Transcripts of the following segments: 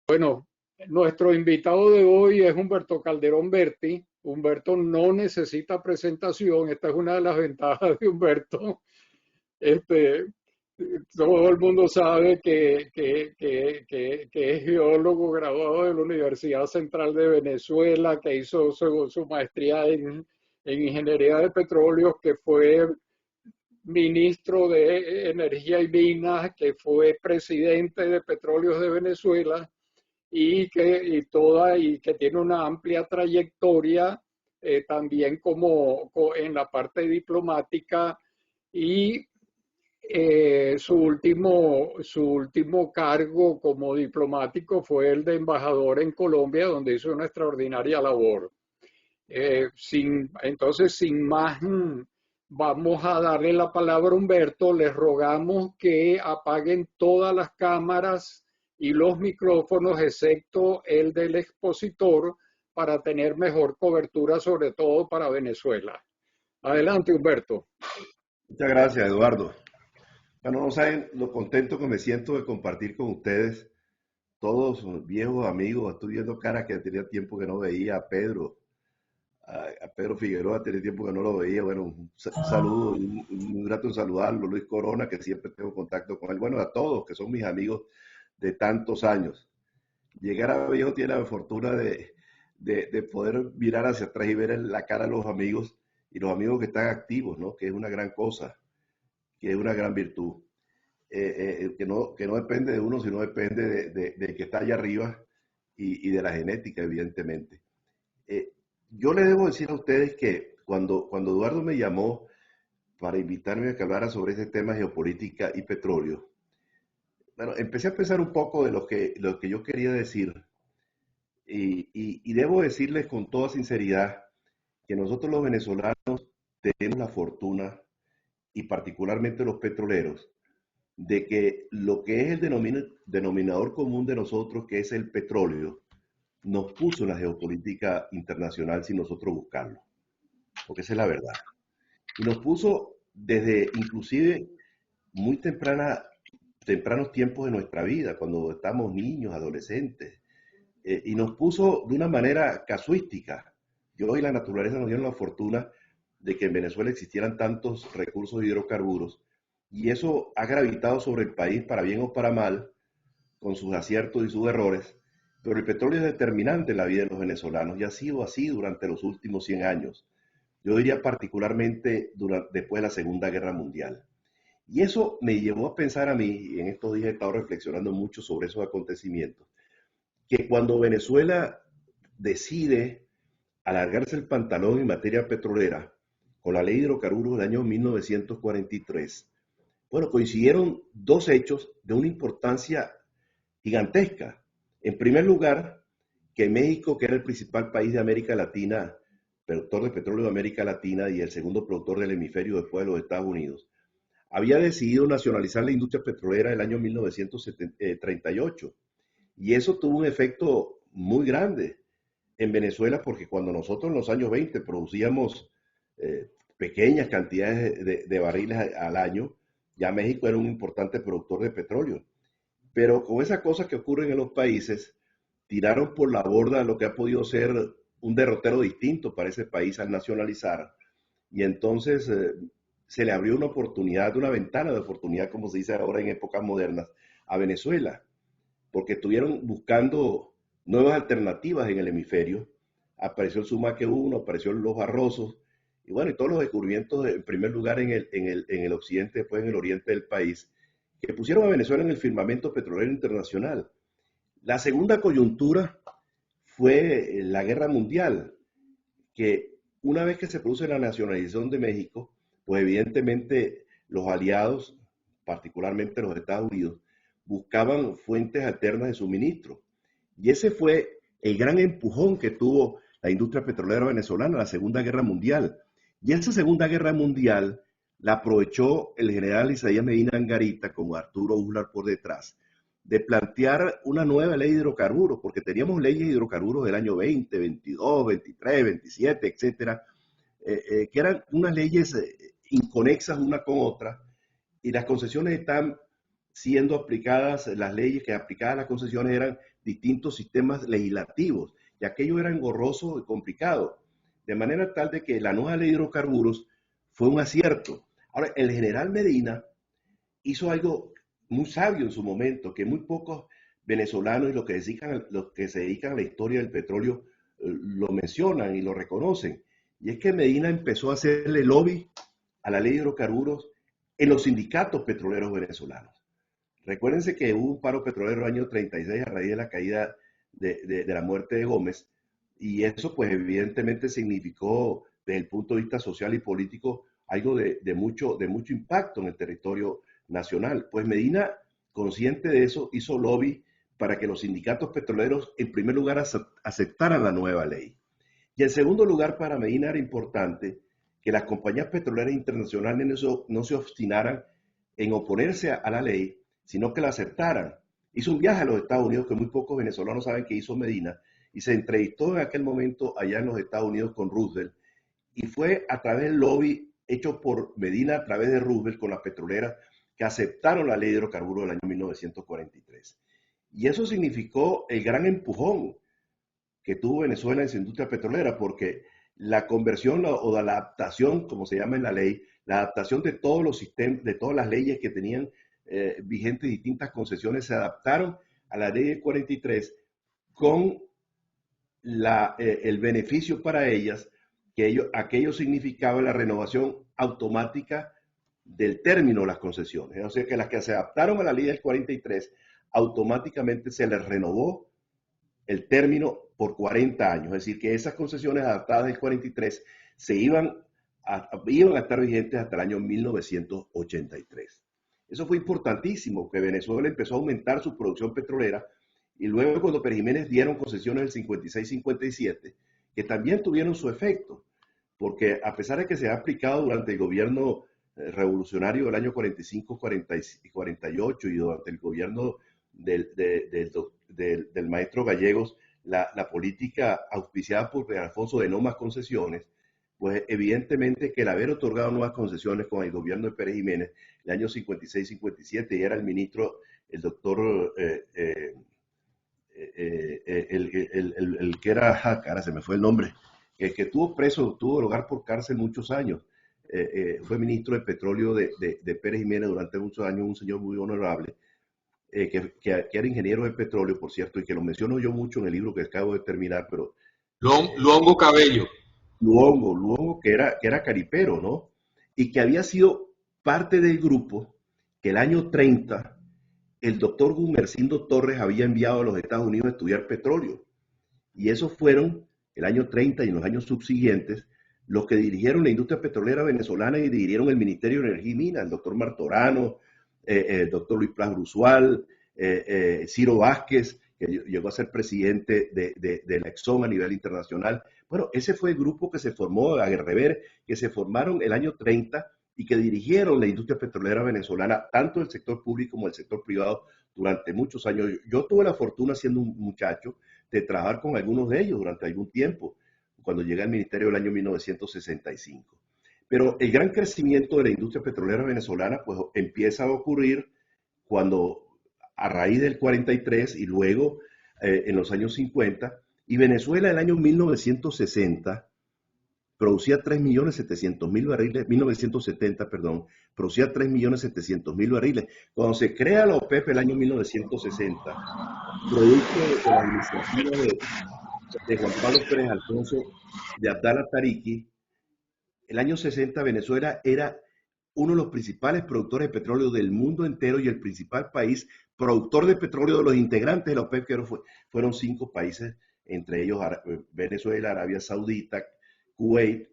Bueno, nuestro invitado de hoy es Humberto Calderón Berti. Humberto no necesita presentación, esta es una de las ventajas de Humberto. Este, Todo el mundo sabe que es geólogo graduado de la Universidad Central de Venezuela, que hizo su maestría en Ingeniería de Petróleos, que fue ministro de Energía y Minas, que fue presidente de Petróleos de Venezuela y que tiene una amplia trayectoria también en la parte diplomática y su último cargo como diplomático fue el de embajador en Colombia, donde hizo una extraordinaria labor. Entonces, sin más, vamos a darle la palabra a Humberto. Les rogamos que apaguen todas las cámaras y los micrófonos, excepto el del expositor, para tener mejor cobertura, sobre todo para Venezuela. Adelante, Humberto. Muchas gracias, Eduardo. Bueno, no saben lo contento que me siento de compartir con ustedes, todos viejos amigos. Estoy viendo caras que tenía tiempo que no veía, a Pedro Figueroa tenía tiempo que no lo veía. Bueno, un saludo, muy grato en saludarlo. Luis Corona, que siempre tengo contacto con él. Bueno, a todos, que son mis amigos de tantos años. Llegar a viejo tiene la fortuna de poder mirar hacia atrás y ver en la cara a los amigos y los amigos que están activos, ¿no? Que es una gran cosa, que es una gran virtud. Que no depende de uno, sino depende de que está allá arriba y de la genética, evidentemente. Yo le debo decir a ustedes que cuando Eduardo me llamó para invitarme a que hablara sobre ese tema geopolítica y petróleo, bueno, empecé a pensar un poco de lo que yo quería decir y debo decirles con toda sinceridad que nosotros los venezolanos tenemos la fortuna, y particularmente los petroleros, de que lo que es el denominador común de nosotros, que es el petróleo, nos puso en la geopolítica internacional sin nosotros buscarlo, porque esa es la verdad. Y nos puso desde inclusive muy tempranos tiempos de nuestra vida, cuando estamos niños, adolescentes, y nos puso de una manera casuística. Yo y la naturaleza nos dieron la fortuna de que en Venezuela existieran tantos recursos de hidrocarburos, y eso ha gravitado sobre el país para bien o para mal, con sus aciertos y sus errores, pero el petróleo es determinante en la vida de los venezolanos y ha sido así durante los últimos 100 años. Yo diría particularmente después de la Segunda Guerra Mundial. Y eso me llevó a pensar a mí, y en estos días he estado reflexionando mucho sobre esos acontecimientos, que cuando Venezuela decide alargarse el pantalón en materia petrolera con la ley de hidrocarburos del año 1943, bueno, coincidieron dos hechos de una importancia gigantesca. En primer lugar, que México, que era el principal país de América Latina, productor de petróleo de América Latina y el segundo productor del hemisferio después de los Estados Unidos, había decidido nacionalizar la industria petrolera en el año 1938. Y eso tuvo un efecto muy grande en Venezuela, porque cuando nosotros en los años 20 producíamos pequeñas cantidades de barriles al año, ya México era un importante productor de petróleo. Pero con esas cosas que ocurren en los países, tiraron por la borda lo que ha podido ser un derrotero distinto para ese país al nacionalizar. Y entonces se le abrió una oportunidad, una ventana de oportunidad, como se dice ahora en épocas modernas, a Venezuela, porque estuvieron buscando nuevas alternativas en el hemisferio. Apareció el Sumaque 1, apareció los Barrosos, y bueno, y todos los descubrimientos, en primer lugar en el occidente, después en el oriente del país, que pusieron a Venezuela en el firmamento petrolero internacional. La segunda coyuntura fue la Guerra Mundial, que una vez que se produce la nacionalización de México, pues evidentemente los aliados, particularmente los Estados Unidos, buscaban fuentes alternas de suministro. Y ese fue el gran empujón que tuvo la industria petrolera venezolana, la Segunda Guerra Mundial. Y esa Segunda Guerra Mundial la aprovechó el general Isaías Medina Angarita con Arturo Uslar por detrás, de plantear una nueva ley de hidrocarburos, porque teníamos leyes de hidrocarburos del año 20, 22, 23, 27, etcétera, que eran unas leyes inconexas una con otra, y las concesiones están siendo aplicadas las leyes, que aplicadas las concesiones eran distintos sistemas legislativos, y aquello era engorroso y complicado, de manera tal de que la nueva ley de hidrocarburos fue un acierto. Ahora, el general Medina hizo algo muy sabio en su momento, que muy pocos venezolanos y los que se dedican a la historia del petróleo lo mencionan y lo reconocen. Y es que Medina empezó a hacerle lobby a la ley de hidrocarburos en los sindicatos petroleros venezolanos. Recuérdense que hubo un paro petrolero en el año 36 a raíz de la caída de la muerte de Gómez, y eso pues evidentemente significó desde el punto de vista social y político algo de mucho impacto en el territorio nacional. Pues Medina, consciente de eso, hizo lobby para que los sindicatos petroleros en primer lugar aceptaran la nueva ley. Y en segundo lugar, para Medina era importante que las compañías petroleras internacionales no se obstinaran en oponerse a la ley, sino que la aceptaran. Hizo un viaje a los Estados Unidos que muy pocos venezolanos saben que hizo Medina, y se entrevistó en aquel momento allá en los Estados Unidos con Roosevelt, y fue a través del lobby hecho por Medina a través de Roosevelt con las petroleras que aceptaron la ley de hidrocarburos del año 1943. Y eso significó el gran empujón que tuvo Venezuela en su industria petrolera, porque la conversión o la adaptación, como se llama en la ley, la adaptación de todos los sistemas, de todas las leyes que tenían vigentes distintas concesiones, se adaptaron a la ley del 43 con el beneficio para ellas, que aquello significaba la renovación automática del término de las concesiones. O sea que las que se adaptaron a la ley del 43, automáticamente se les renovó el término por 40 años. Es decir, que esas concesiones adaptadas del 43 iban a estar vigentes hasta el año 1983. Eso fue importantísimo, que Venezuela empezó a aumentar su producción petrolera, y luego cuando Pérez Jiménez dieron concesiones del 56-57, que también tuvieron su efecto, porque a pesar de que se ha aplicado durante el gobierno revolucionario del año 45, 40 y 48 y durante el gobierno del maestro Gallegos, la política auspiciada por Alfonso de no más concesiones, pues evidentemente que el haber otorgado nuevas concesiones con el gobierno de Pérez Jiménez, el año 56-57, y era el ministro, el doctor, el que era, cara, se me fue el nombre, que tuvo preso, tuvo lugar por cárcel muchos años, fue ministro de Petróleo de Pérez Jiménez durante muchos años, un señor muy honorable, que era ingeniero de petróleo, por cierto, y que lo menciono yo mucho en el libro que acabo de terminar, pero... Luongo Cabello. Luongo, que era caripero, ¿no? Y que había sido parte del grupo que el año 30 el doctor Gumersindo Torres había enviado a los Estados Unidos a estudiar petróleo. Y esos fueron, el año 30 y en los años subsiguientes, los que dirigieron la industria petrolera venezolana y dirigieron el Ministerio de Energía y Minas, el doctor Martorano, el doctor Luis Plas Brusual, Ciro Vázquez, que llegó a ser presidente de la Exxon a nivel internacional. Bueno, ese fue el grupo que se formó, a Guerrever, que se formaron el año 30 y que dirigieron la industria petrolera venezolana, tanto el sector público como el sector privado, durante muchos años. Yo tuve la fortuna, siendo un muchacho, de trabajar con algunos de ellos durante algún tiempo, cuando llegué al ministerio del año 1965. Pero el gran crecimiento de la industria petrolera venezolana pues empieza a ocurrir cuando, a raíz del 43 y luego en los años 50, y Venezuela en el año 1960 producía 3.700.000 barriles, 1970, perdón, producía 3.700.000 barriles. Cuando se crea la OPEP el año 1960, producto de la iniciativa de Juan Pablo Pérez Alfonso, de Abdala Tariki, el año 60 Venezuela era uno de los principales productores de petróleo del mundo entero y el principal país productor de petróleo de los integrantes de la OPEP, que fueron 5 países, entre ellos Venezuela, Arabia Saudita, Kuwait,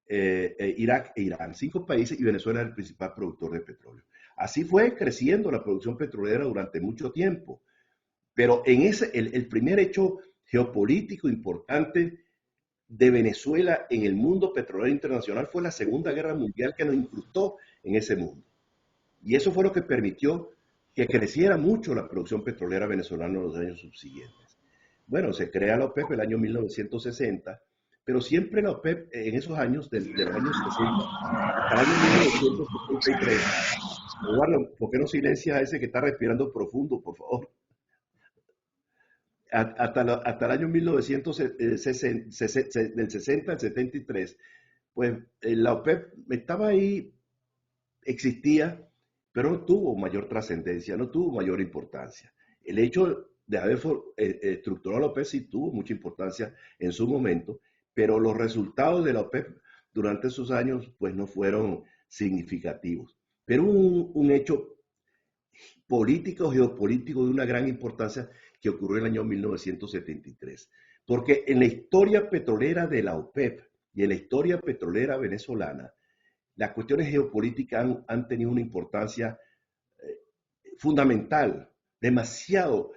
Irak e Irán. 5 países, y Venezuela era el principal productor de petróleo. Así fue creciendo la producción petrolera durante mucho tiempo. Pero el primer hecho geopolítico importante de Venezuela en el mundo petrolero internacional fue la Segunda Guerra Mundial, que nos incrustó en ese mundo. Y eso fue lo que permitió que creciera mucho la producción petrolera venezolana en los años subsiguientes. Bueno, se crea la OPEP el año 1960, pero siempre la OPEP en esos años, de los años 60 hasta el año 1973, Eduardo, ¿por qué no silencias a ese que está respirando profundo, por favor? Hasta el año 1960, del 60 al 73, pues la OPEP estaba ahí, existía, pero no tuvo mayor trascendencia, no tuvo mayor importancia. El hecho de haber estructurado la OPEP sí tuvo mucha importancia en su momento, pero los resultados de la OPEP durante esos años pues no fueron significativos. Pero un hecho político, geopolítico de una gran importancia que ocurrió en el año 1973. Porque en la historia petrolera de la OPEP y en la historia petrolera venezolana, las cuestiones geopolíticas han tenido una importancia fundamental, demasiado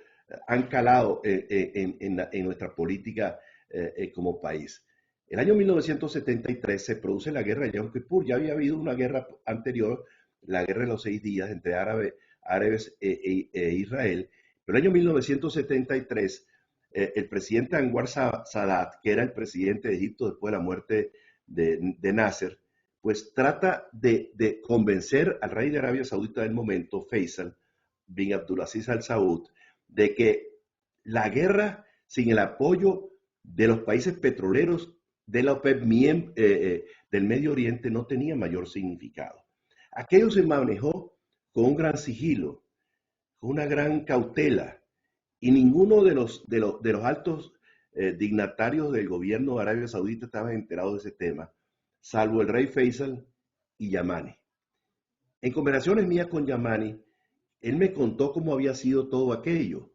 han calado en nuestra política como país. El año 1973 se produce la guerra de Yom Kippur. Ya había habido una guerra anterior, la guerra de los 6 días entre árabes e Israel. Pero el año 1973, el presidente Anwar Sadat, que era el presidente de Egipto después de la muerte de Nasser, pues trata de convencer al rey de Arabia Saudita del momento, Faisal bin Abdulaziz Al Saud, de que la guerra sin el apoyo de los países petroleros de la OPEP del Medio Oriente no tenía mayor significado. Aquello se manejó con un gran sigilo, con una gran cautela, y ninguno de los altos dignatarios del gobierno de Arabia Saudita estaba enterado de ese tema, salvo el rey Faisal y Yamani. En conversaciones mías con Yamani, él me contó cómo había sido todo aquello.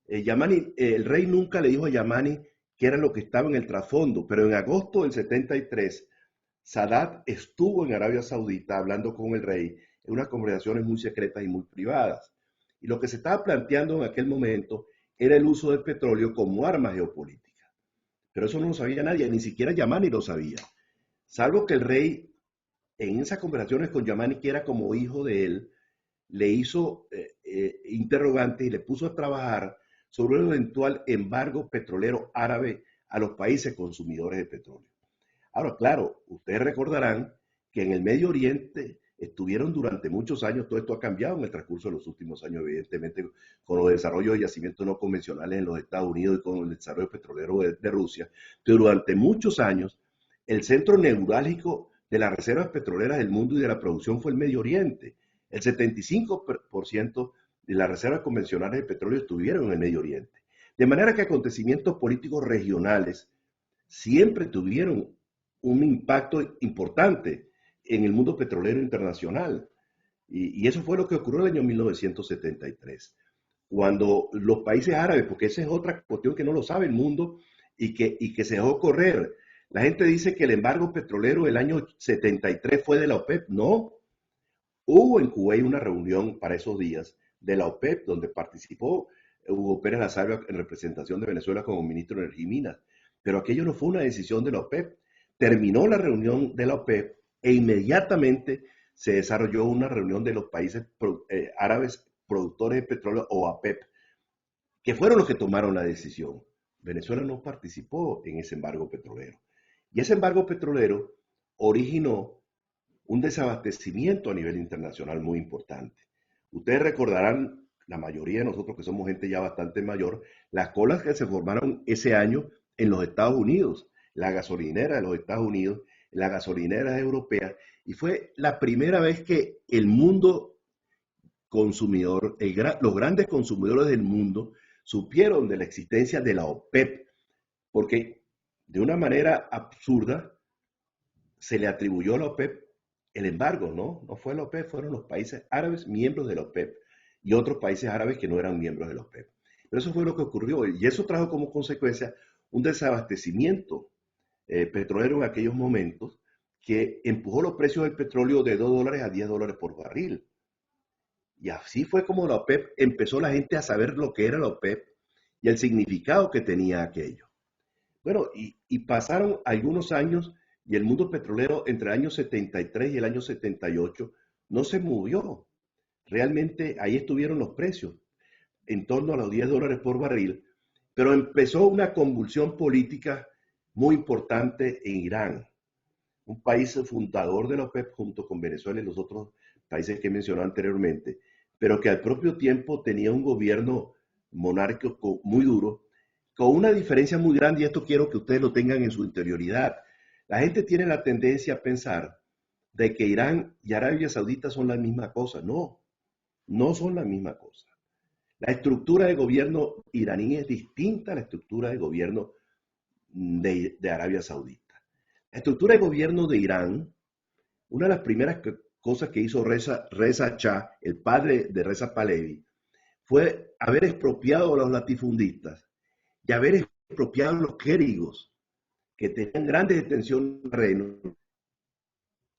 El rey nunca le dijo a Yamani qué era lo que estaba en el trasfondo, pero en agosto del 73, Sadat estuvo en Arabia Saudita hablando con el rey en unas conversaciones muy secretas y muy privadas. Y lo que se estaba planteando en aquel momento era el uso del petróleo como arma geopolítica. Pero eso no lo sabía nadie, ni siquiera Yamani lo sabía. Salvo que el rey, en esas conversaciones con Yamani, que era como hijo de él, le hizo interrogantes y le puso a trabajar sobre un eventual embargo petrolero árabe a los países consumidores de petróleo. Ahora, claro, ustedes recordarán que en el Medio Oriente estuvieron durante muchos años, todo esto ha cambiado en el transcurso de los últimos años, evidentemente, con los desarrollos de yacimientos no convencionales en los Estados Unidos y con el desarrollo petrolero de Rusia, pero durante muchos años el centro neurálgico de las reservas petroleras del mundo y de la producción fue el Medio Oriente. El 75% de las reservas convencionales de petróleo estuvieron en el Medio Oriente. De manera que acontecimientos políticos regionales siempre tuvieron un impacto importante en el mundo petrolero internacional. Y eso fue lo que ocurrió en el año 1973. Cuando los países árabes, porque esa es otra cuestión que no lo sabe el mundo y que se dejó correr. La gente dice que el embargo petrolero del año 73 fue de la OPEP. No. Hubo en Kuwait una reunión para esos días de la OPEP donde participó Hugo Pérez Lasalvia en representación de Venezuela como ministro de Energía y Minas. Pero aquello no fue una decisión de la OPEP. Terminó la reunión de la OPEP e inmediatamente se desarrolló una reunión de los países árabes productores de petróleo o APEP, que fueron los que tomaron la decisión. Venezuela no participó en ese embargo petrolero. Y ese embargo petrolero originó un desabastecimiento a nivel internacional muy importante. Ustedes recordarán, la mayoría de nosotros que somos gente ya bastante mayor, las colas que se formaron ese año en los Estados Unidos, la gasolinera de los Estados Unidos, la gasolinera europea, y fue la primera vez que el mundo consumidor, los grandes consumidores del mundo, supieron de la existencia de la OPEP, porque de una manera absurda se le atribuyó a la OPEP el embargo, ¿no? No fue la OPEP, fueron los países árabes miembros de la OPEP y otros países árabes que no eran miembros de la OPEP. Pero eso fue lo que ocurrió y eso trajo como consecuencia un desabastecimiento petrolero en aquellos momentos que empujó los precios del petróleo de $2 a $10 por barril. Y así fue como la OPEP empezó la gente a saber lo que era la OPEP y el significado que tenía aquello. Bueno, y pasaron algunos años y el mundo petrolero entre el año 73 y el año 78 no se movió. Realmente ahí estuvieron los precios, en torno a los $10 por barril, pero empezó una convulsión política muy importante en Irán, un país fundador de la OPEP junto con Venezuela y los otros países que mencioné anteriormente, pero que al propio tiempo tenía un gobierno monárquico muy duro, con una diferencia muy grande, y esto quiero que ustedes lo tengan en su interioridad. La gente tiene la tendencia a pensar de que Irán y Arabia Saudita son la misma cosa. No, no son la misma cosa. La estructura de gobierno iraní es distinta a la estructura de gobierno de Arabia Saudita. La estructura de gobierno de Irán, una de las primeras cosas que hizo Reza Shah, el padre de Reza Pahlavi, fue haber expropiado a los latifundistas y haber expropiado a los clérigos que tenían grandes extensiones de terreno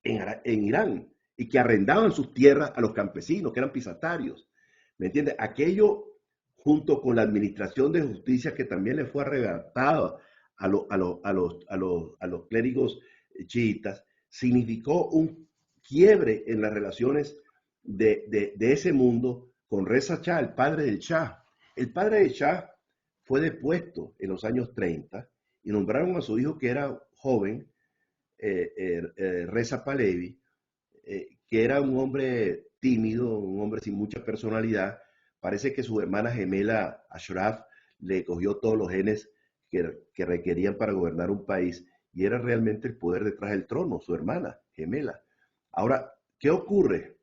en Irán y que arrendaban sus tierras a los campesinos, que eran pisatarios. ¿Me entiendes? Aquello, junto con la administración de justicia que también le fue arrebatada a los clérigos chiitas, significó un quiebre en las relaciones de ese mundo con Reza Shah, el padre del Shah. El padre del Shah fue depuesto en los años 30 y nombraron a su hijo, que era joven, Reza Pahlavi, que era un hombre tímido, un hombre sin mucha personalidad. Parece que su hermana gemela Ashraf le cogió todos los genes que requerían para gobernar un país, y era realmente el poder detrás del trono, su hermana gemela. Ahora, ¿qué ocurre?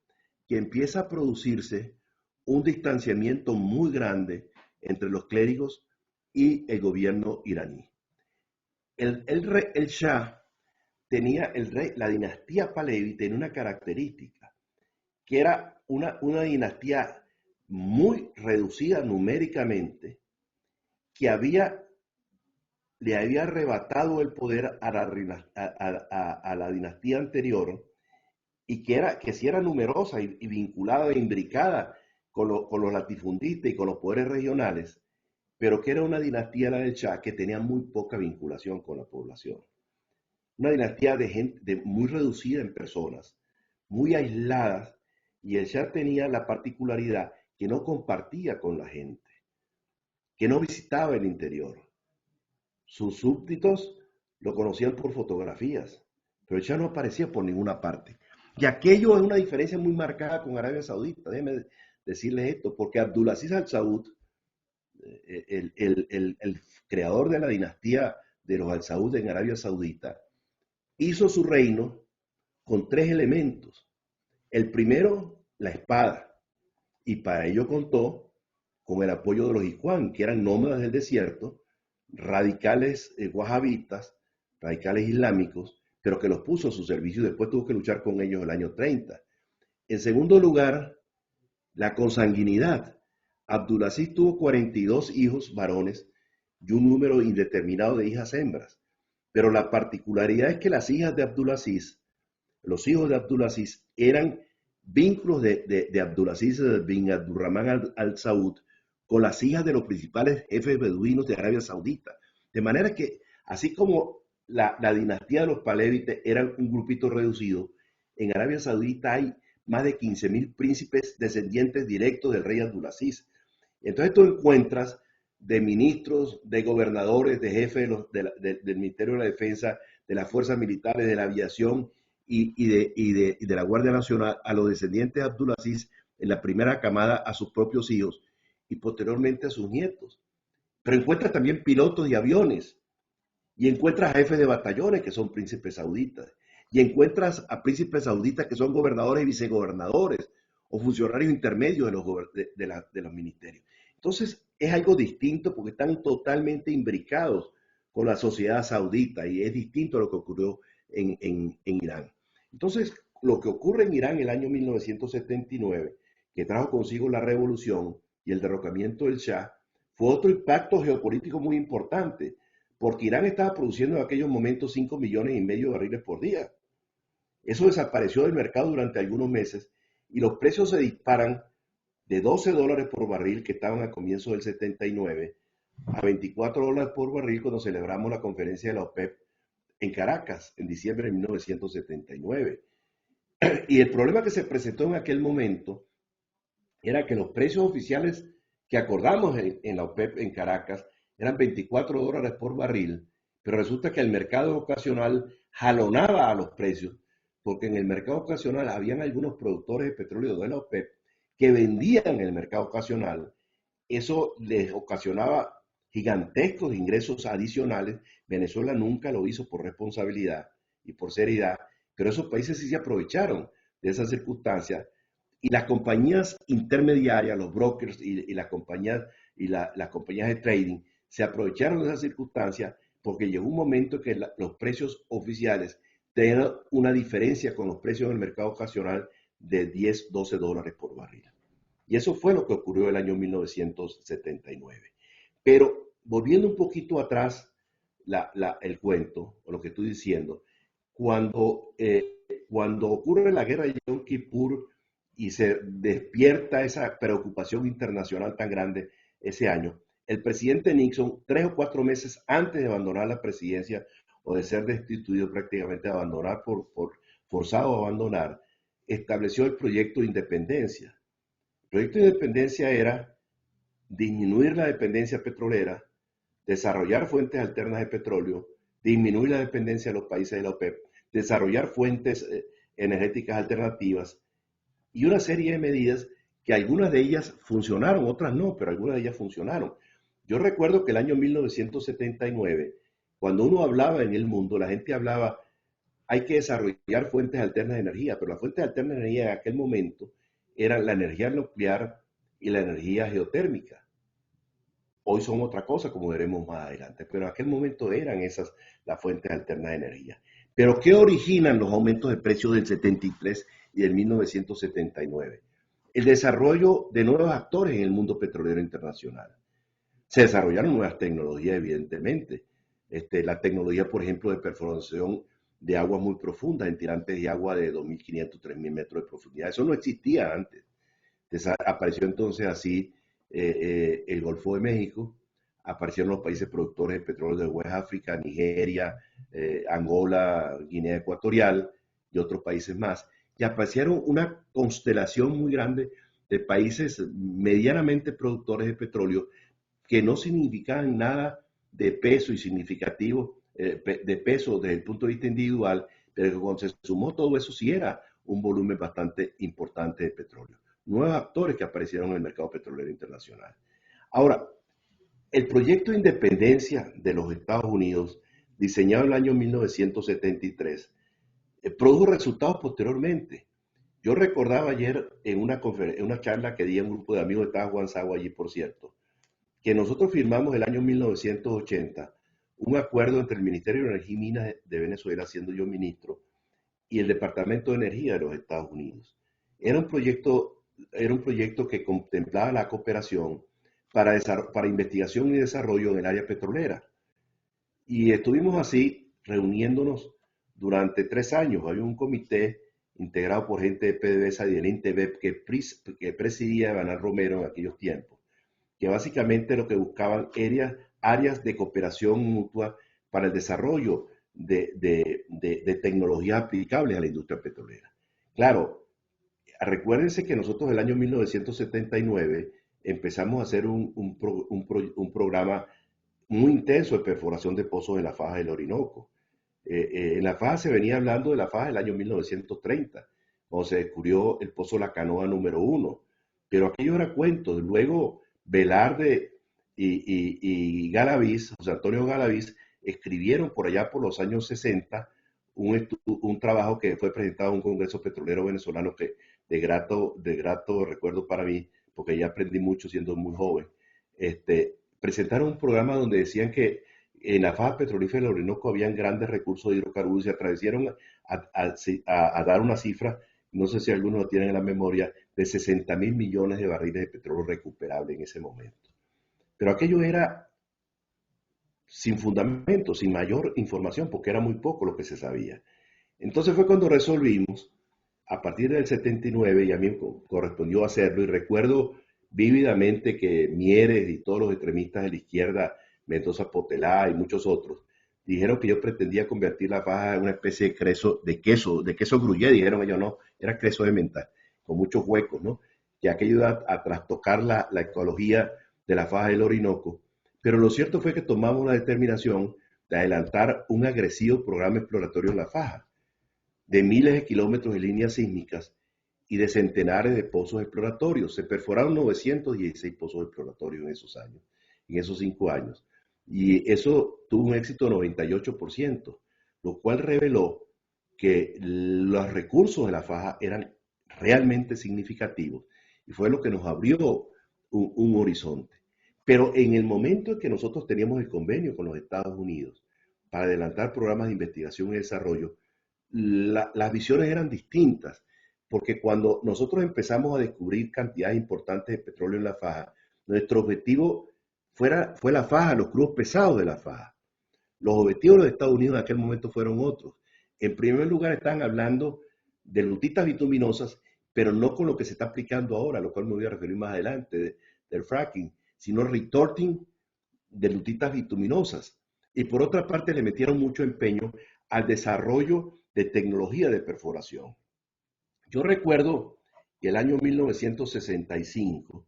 Que empieza a producirse un distanciamiento muy grande entre los clérigos y el gobierno iraní. El Shah tenía, la dinastía Pahlavi tenía una característica, que era una dinastía muy reducida numéricamente, que le había arrebatado el poder a la dinastía anterior, y que sí era numerosa y vinculada e imbricada con los latifundistas y con los poderes regionales, pero que era una dinastía, la del Shah, que tenía muy poca vinculación con la población. Una dinastía de gente muy reducida en personas, muy aisladas, y el Shah tenía la particularidad que no compartía con la gente, que no visitaba el interior. Sus súbditos lo conocían por fotografías, pero el Shah no aparecía por ninguna parte. Y aquello es una diferencia muy marcada con Arabia Saudita. Déjenme decirles esto, porque Abdulaziz Al-Saud, el creador de la dinastía de los Al-Saud en Arabia Saudita, hizo su reino con 3 elementos. El primero, la espada, y para ello contó con el apoyo de los Ikhwan, que eran nómadas del desierto, radicales wahabitas, radicales islámicos, pero que los puso a su servicio y después tuvo que luchar con ellos el año 30. En segundo lugar, la consanguinidad. Abdulaziz tuvo 42 hijos varones y un número indeterminado de hijas hembras. Pero la particularidad es que las hijas de Abdulaziz, los hijos de Abdulaziz, eran vínculos de Abdulaziz bin Abdurrahman al-Saud con las hijas de los principales jefes beduinos de Arabia Saudita. De manera que, así como la dinastía de los Pahlavites era un grupito reducido, en Arabia Saudita hay más de 15.000 príncipes descendientes directos del rey Abdulaziz. Entonces tú encuentras de ministros, de gobernadores, de jefes del Ministerio de la Defensa, de las fuerzas militares, de la aviación y de la Guardia Nacional, a los descendientes de Abdulaziz, en la primera camada a sus propios hijos y posteriormente a sus nietos. Pero encuentras también pilotos de aviones, y encuentras a jefes de batallones que son príncipes sauditas, y encuentras a príncipes sauditas que son gobernadores y vicegobernadores o funcionarios intermedios de los ministerios. Entonces es algo distinto porque están totalmente imbricados con la sociedad saudita, y es distinto a lo que ocurrió en Irán. Entonces, lo que ocurre en Irán en el año 1979, que trajo consigo la revolución y el derrocamiento del Shah, fue otro impacto geopolítico muy importante, porque Irán estaba produciendo en aquellos momentos 5,5 millones de barriles por día. Eso desapareció del mercado durante algunos meses y los precios se disparan de $12 por barril, que estaban a comienzos del 79, a $24 por barril cuando celebramos la conferencia de la OPEP en Caracas en diciembre de 1979. Y el problema que se presentó en aquel momento era que los precios oficiales que acordamos en la OPEP en Caracas eran $24 por barril, pero resulta que el mercado ocasional jalonaba a los precios, porque en el mercado ocasional habían algunos productores de petróleo de la OPEP que vendían en el mercado ocasional. Eso les ocasionaba gigantescos ingresos adicionales. Venezuela nunca lo hizo por responsabilidad y por seriedad, pero esos países sí se aprovecharon de esas circunstancias y las compañías intermediarias, los brokers y las compañías las compañías de trading se aprovecharon de esas circunstancias porque llegó un momento en que los precios oficiales tenían una diferencia con los precios del mercado ocasional de 10, 12 dólares por barril. Y eso fue lo que ocurrió el año 1979. Pero volviendo un poquito atrás el cuento, o lo que estoy diciendo, cuando ocurre la guerra de Yom Kippur y se despierta esa preocupación internacional tan grande ese año, el presidente Nixon, 3 o 4 meses antes de abandonar la presidencia o de ser destituido prácticamente, de abandonar forzado a abandonar, estableció el proyecto de independencia. El proyecto de independencia era disminuir la dependencia petrolera, desarrollar fuentes alternas de petróleo, disminuir la dependencia de los países de la OPEP, desarrollar fuentes energéticas alternativas y una serie de medidas que algunas de ellas funcionaron, otras no, pero algunas de ellas funcionaron. Yo recuerdo que el año 1979, cuando uno hablaba en el mundo, la gente hablaba, hay que desarrollar fuentes alternas de energía, pero las fuentes alternas de energía en aquel momento eran la energía nuclear y la energía geotérmica. Hoy son otra cosa, como veremos más adelante, pero en aquel momento eran esas las fuentes alternas de energía. Pero ¿qué originan los aumentos de precios del 73 y del 1979? El desarrollo de nuevos actores en el mundo petrolero internacional. Se desarrollaron nuevas tecnologías, evidentemente. La tecnología, por ejemplo, de perforación de aguas muy profundas, en tirantes de agua de 2.500, 3.000 metros de profundidad. Eso no existía antes. Apareció entonces así el Golfo de México, aparecieron los países productores de petróleo de West África, Nigeria, Angola, Guinea Ecuatorial y otros países más. Y aparecieron una constelación muy grande de países medianamente productores de petróleo que no significaban nada de peso y significativo, de peso desde el punto de vista individual, pero que cuando se sumó todo eso sí era un volumen bastante importante de petróleo. Nuevos actores que aparecieron en el mercado petrolero internacional. Ahora, el proyecto de independencia de los Estados Unidos, diseñado en el año 1973, produjo resultados posteriormente. Yo recordaba ayer en una charla que di a un grupo de amigos, estaba Juan Sago allí, por cierto, que nosotros firmamos el año 1980 un acuerdo entre el Ministerio de Energía y Minas de Venezuela, siendo yo ministro, y el Departamento de Energía de los Estados Unidos. Era un proyecto que contemplaba la cooperación para investigación y desarrollo en el área petrolera. Y estuvimos así reuniéndonos durante 3 años. Había un comité integrado por gente de PDVSA y del INTEBEP que presidía Banal Romero en aquellos tiempos, que básicamente lo que buscaban eran áreas de cooperación mutua para el desarrollo de tecnologías aplicables a la industria petrolera. Claro, recuérdense que nosotros en el año 1979 empezamos a hacer un programa muy intenso de perforación de pozos en la faja del Orinoco. En la faja se venía hablando de la faja del año 1930, cuando se descubrió el pozo La Canoa número 1, pero aquello era cuento. Luego Velarde y Galaviz, José Antonio Galaviz, escribieron por allá por los años 60 un trabajo que fue presentado a un congreso petrolero venezolano que de grato recuerdo para mí, porque ya aprendí mucho siendo muy joven. Presentaron un programa donde decían que en la faja petrolífera del Orinoco habían grandes recursos de hidrocarburos y se atrevieron a dar una cifra, no sé si algunos lo tienen en la memoria, de 60.000 millones de barriles de petróleo recuperable en ese momento. Pero aquello era sin fundamento, sin mayor información, porque era muy poco lo que se sabía. Entonces fue cuando resolvimos, a partir del 79, y a mí me correspondió hacerlo, y recuerdo vívidamente que Mieres y todos los extremistas de la izquierda, Mendoza Potelá y muchos otros, dijeron que yo pretendía convertir la faja en una especie de queso gruyère. Dijeron ellos, no, era queso de menta, con muchos huecos, ¿no? Que aquello iba a trastocar la ecología de la faja del Orinoco. Pero lo cierto fue que tomamos la determinación de adelantar un agresivo programa exploratorio en la faja. de miles de kilómetros de líneas sísmicas y de centenares de pozos exploratorios. Se perforaron 916 pozos exploratorios en esos años, en esos 5 años. Y eso tuvo un éxito de 98%, lo cual reveló que los recursos de la faja eran realmente significativos y fue lo que nos abrió un horizonte. Pero en el momento en que nosotros teníamos el convenio con los Estados Unidos para adelantar programas de investigación y desarrollo, las visiones eran distintas, porque cuando nosotros empezamos a descubrir cantidades importantes de petróleo en la faja, nuestro objetivo fue la faja, los crudos pesados de la faja. Los objetivos de los Estados Unidos en aquel momento fueron otros. En primer lugar, están hablando de lutitas bituminosas, pero no con lo que se está aplicando ahora, a lo cual me voy a referir más adelante, del fracking, sino retorting de lutitas bituminosas. Y por otra parte, le metieron mucho empeño al desarrollo de tecnología de perforación. Yo recuerdo que el año 1965,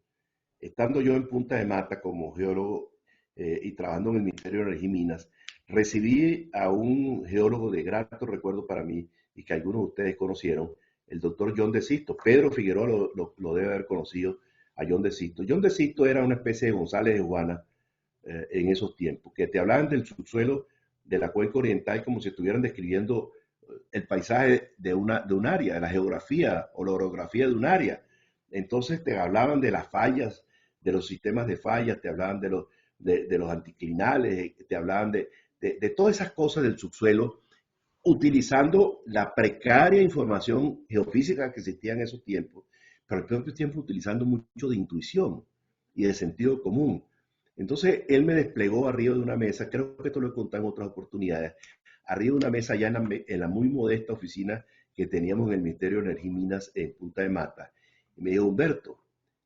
estando yo en Punta de Mata como geólogo y trabajando en el Ministerio de Energía y Minas, recibí a un geólogo de grato recuerdo para mí y que algunos de ustedes conocieron, el doctor John de Sisto. Pedro Figueroa lo debe haber conocido a John de Sisto. John de Sisto era una especie de González de Juana en esos tiempos, que te hablaban del subsuelo de la cuenca oriental como si estuvieran describiendo el paisaje de un área, de la geografía o la orografía de un área. Entonces te hablaban de las fallas, de los sistemas de fallas, te hablaban de los anticlinales, te hablaban de todas esas cosas del subsuelo, utilizando la precaria información geofísica que existía en esos tiempos, pero al propio tiempo utilizando mucho de intuición y de sentido común. Entonces él me desplegó arriba de una mesa, creo que esto lo he contado en otras oportunidades, arriba de una mesa allá en la muy modesta oficina que teníamos en el Ministerio de Energía y Minas en Punta de Mata. Y me dijo, Humberto,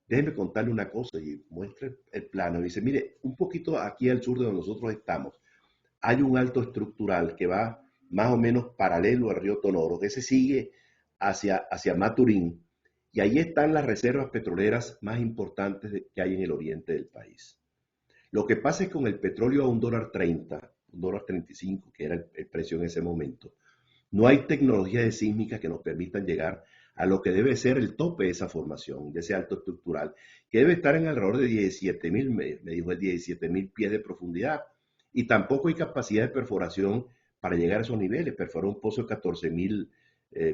déjeme contarle una cosa, y muestra el plano. Y dice, mire, un poquito aquí al sur de donde nosotros estamos, hay un alto estructural que va más o menos paralelo al río Tonoro, que se sigue hacia Maturín, y ahí están las reservas petroleras más importantes que hay en el oriente del país. Lo que pasa es que con el petróleo a $1.30, $1.35, que era el precio en ese momento, no hay tecnología de sísmica que nos permitan llegar a lo que debe ser el tope de esa formación, de ese alto estructural, que debe estar en alrededor de 17.000, me dijo, 17.000 pies de profundidad. Y tampoco hay capacidad de perforación para llegar a esos niveles. Perforar un pozo de 14.000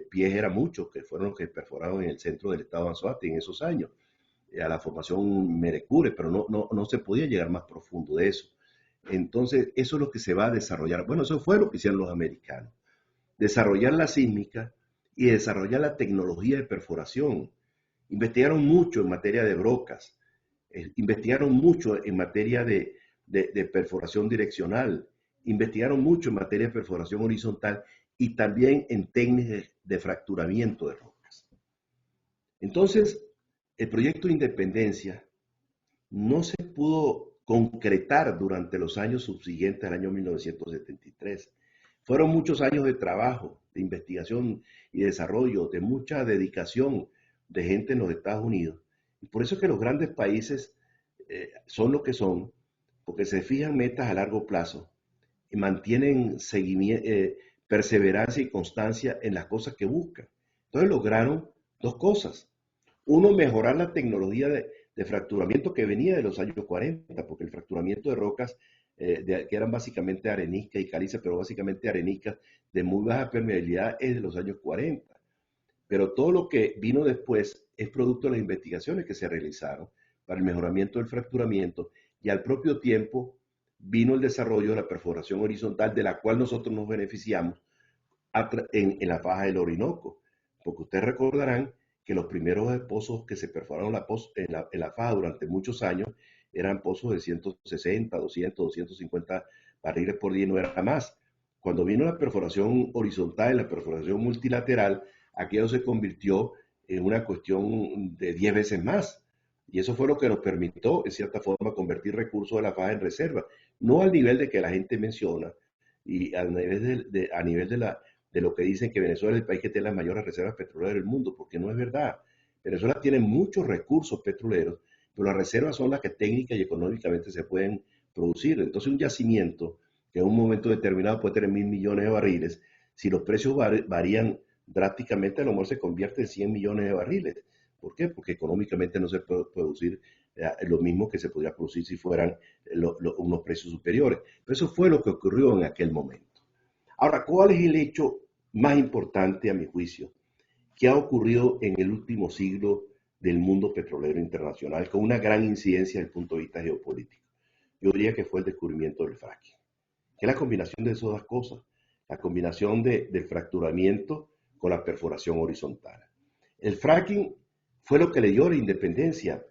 pies era mucho, que fueron los que perforaron en el centro del estado de Anzoátegui en esos años, a la formación Merecure, pero no se podía llegar más profundo de eso. Entonces, eso es lo que se va a desarrollar. Bueno, eso fue lo que hicieron los americanos. Desarrollar la sísmica y desarrollar la tecnología de perforación. Investigaron mucho en materia de brocas, investigaron mucho en materia de perforación direccional, investigaron mucho en materia de perforación horizontal y también en técnicas de fracturamiento de rocas. Entonces, el proyecto de Independencia no se pudo concretar durante los años subsiguientes al año 1973. Fueron muchos años de trabajo, de investigación y desarrollo, de mucha dedicación de gente en los Estados Unidos. Y por eso es que los grandes países son lo que son, porque se fijan metas a largo plazo y mantienen perseverancia y constancia en las cosas que buscan. Entonces lograron dos cosas. Uno, mejorar la tecnología de fracturamiento que venía de los años 40, porque el fracturamiento de rocas que eran básicamente areniscas y calizas, pero básicamente areniscas de muy baja permeabilidad es de los años 40. Pero todo lo que vino después es producto de las investigaciones que se realizaron para el mejoramiento del fracturamiento y al propio tiempo vino el desarrollo de la perforación horizontal de la cual nosotros nos beneficiamos en la faja del Orinoco, porque ustedes recordarán que los primeros pozos que se perforaron en la faja durante muchos años eran pozos de 160, 200, 250 barriles por día y no era más. Cuando vino la perforación horizontal, la perforación multilateral, aquello se convirtió en una cuestión de 10 veces más. Y eso fue lo que nos permitió, en cierta forma, convertir recursos de la faja en reserva. No al nivel de que la gente menciona y a nivel de lo que dicen que Venezuela es el país que tiene las mayores reservas petroleras del mundo, porque no es verdad. Venezuela tiene muchos recursos petroleros, pero las reservas son las que técnica y económicamente se pueden producir. Entonces un yacimiento que en un momento determinado puede tener 1.000 millones de barriles, si los precios varían drásticamente, a lo mejor se convierte en 100 millones de barriles. ¿Por qué? Porque económicamente no se puede producir lo mismo que se podría producir si fueran unos precios superiores. Pero eso fue lo que ocurrió en aquel momento. Ahora, ¿cuál es el hecho más importante, a mi juicio, que ha ocurrido en el último siglo del mundo petrolero internacional con una gran incidencia desde el punto de vista geopolítico? Yo diría que fue el descubrimiento del fracking, que es la combinación de esas dos cosas, la combinación del fracturamiento con la perforación horizontal. El fracking fue lo que le dio la independencia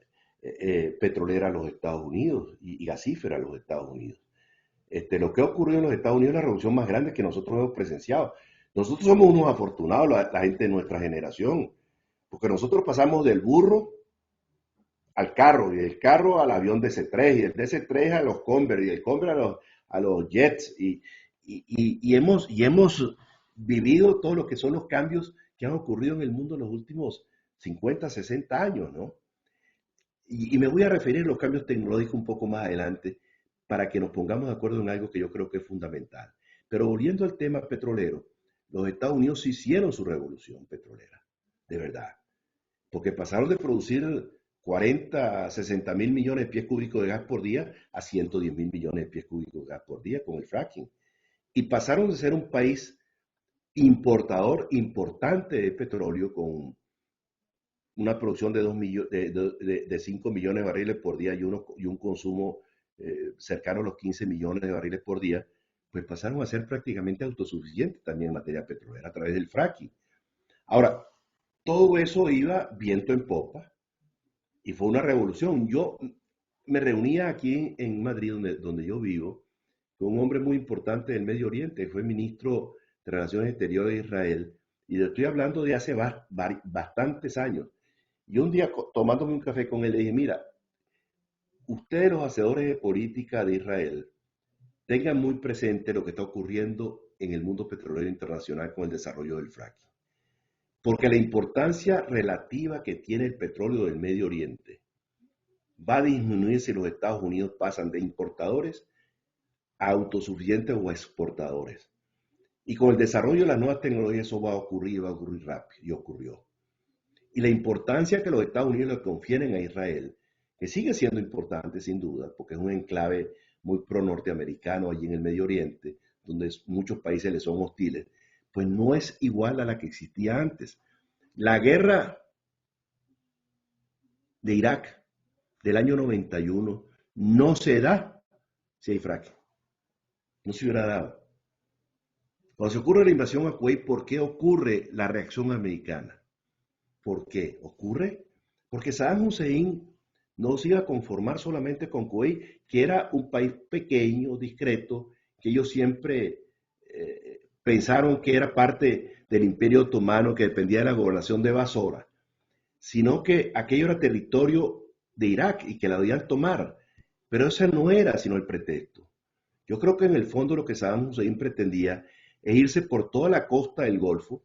petrolera a los Estados Unidos y gasífera a los Estados Unidos. Lo que ha ocurrido en los Estados Unidos es la revolución más grande que nosotros hemos presenciado. Nosotros somos unos afortunados, la gente de nuestra generación, porque nosotros pasamos del burro al carro, y del carro al avión DC-3, y del DC-3 a los Converse, y del Converse a los jets, y hemos vivido todo lo que son los cambios que han ocurrido en el mundo en los últimos 50, 60 años, ¿no? Y me voy a referir a los cambios tecnológicos un poco más adelante para que nos pongamos de acuerdo en algo que yo creo que es fundamental. Pero volviendo al tema petrolero, los Estados Unidos hicieron su revolución petrolera, de verdad, porque pasaron de producir 40, 60 mil millones de pies cúbicos de gas por día a 110 mil millones de pies cúbicos de gas por día con el fracking. Y pasaron de ser un país importador importante de petróleo con una producción de 5 millones de barriles por día y un consumo cercano a los 15 millones de barriles por día, pues pasaron a ser prácticamente autosuficientes también en materia petrolera a través del fracking. Ahora, todo eso iba viento en popa y fue una revolución. Yo me reunía aquí en Madrid, donde yo vivo, con un hombre muy importante del Medio Oriente, fue ministro de Relaciones Exteriores de Israel, y le estoy hablando de hace bastantes años. Y un día, tomándome un café con él, le dije, mira, ustedes los hacedores de política de Israel, tengan muy presente lo que está ocurriendo en el mundo petrolero internacional con el desarrollo del fracking. Porque la importancia relativa que tiene el petróleo del Medio Oriente va a disminuir si los Estados Unidos pasan de importadores a autosuficientes o a exportadores. Y con el desarrollo de las nuevas tecnologías eso va a ocurrir rápido, y ocurrió. Y la importancia que los Estados Unidos le confieren a Israel, que sigue siendo importante sin duda, porque es un enclave muy pro-norteamericano allí en el Medio Oriente, donde muchos países le son hostiles, pues no es igual a la que existía antes. La guerra de Irak del año 91 no se da si hay fracking. No se hubiera dado. Cuando se ocurre la invasión a Kuwait, ¿por qué ocurre la reacción americana? ¿Por qué ocurre? Porque Saddam Hussein no se iba a conformar solamente con Kuwait, que era un país pequeño, discreto, que ellos siempre pensaron que era parte del Imperio Otomano, que dependía de la gobernación de Basora, sino que aquello era territorio de Irak y que la debían tomar. Pero ese no era sino el pretexto. Yo creo que en el fondo lo que Saddam Hussein pretendía es irse por toda la costa del Golfo,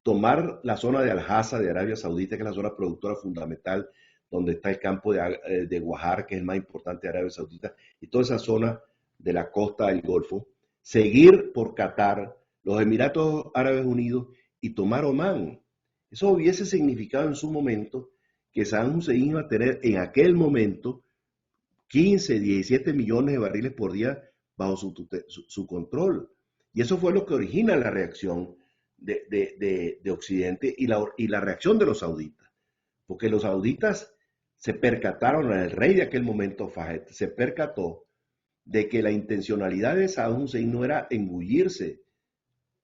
tomar la zona de Al-Hasa de Arabia Saudita, que es la zona productora fundamental, donde está el campo de Guajar, que es el más importante de Arabia Saudita, y toda esa zona de la costa del Golfo, seguir por Qatar, los Emiratos Árabes Unidos y tomar Omán. Eso hubiese significado en su momento que Saddam Hussein iba a tener en aquel momento 15, 17 millones de barriles por día bajo su control. Y eso fue lo que origina la reacción de Occidente y la reacción de los sauditas. Porque los sauditas se percataron, el rey de aquel momento, Fahd, se percató de que la intencionalidad de Saddam Hussein no era engullirse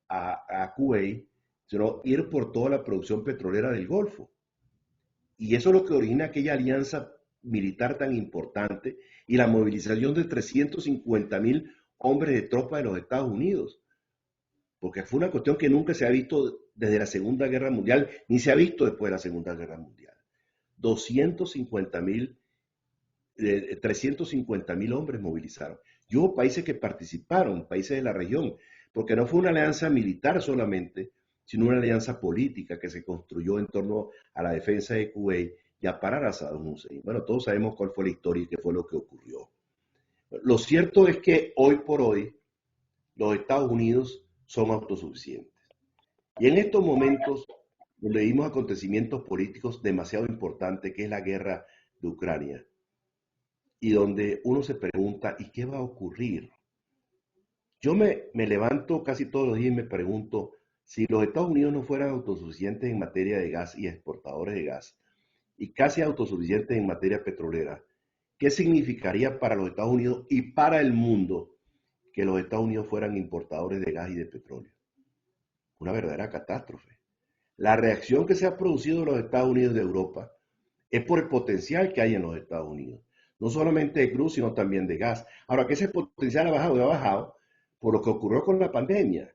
a Kuwait, sino ir por toda la producción petrolera del Golfo. Y eso es lo que origina aquella alianza militar tan importante y la movilización de 350,000 hombres de tropa de los Estados Unidos. Porque fue una cuestión que nunca se ha visto desde la Segunda Guerra Mundial, ni se ha visto después de la Segunda Guerra Mundial. 350,000 hombres movilizaron. Y hubo países que participaron, países de la región, porque no fue una alianza militar solamente, sino una alianza política que se construyó en torno a la defensa de Kuwait y a parar a Saddam Hussein. Bueno, todos sabemos cuál fue la historia y qué fue lo que ocurrió. Lo cierto es que hoy por hoy los Estados Unidos son autosuficientes. Y en estos momentos donde vimos acontecimientos políticos demasiado importantes, que es la guerra de Ucrania, y donde uno se pregunta, ¿y qué va a ocurrir? Yo me levanto casi todos los días y me pregunto, si los Estados Unidos no fueran autosuficientes en materia de gas y exportadores de gas, y casi autosuficientes en materia petrolera, ¿qué significaría para los Estados Unidos y para el mundo que los Estados Unidos fueran importadores de gas y de petróleo? Una verdadera catástrofe. La reacción que se ha producido en los Estados Unidos de Europa es por el potencial que hay en los Estados Unidos. No solamente de crudo, sino también de gas. Ahora, que ese potencial ha bajado y ha bajado por lo que ocurrió con la pandemia.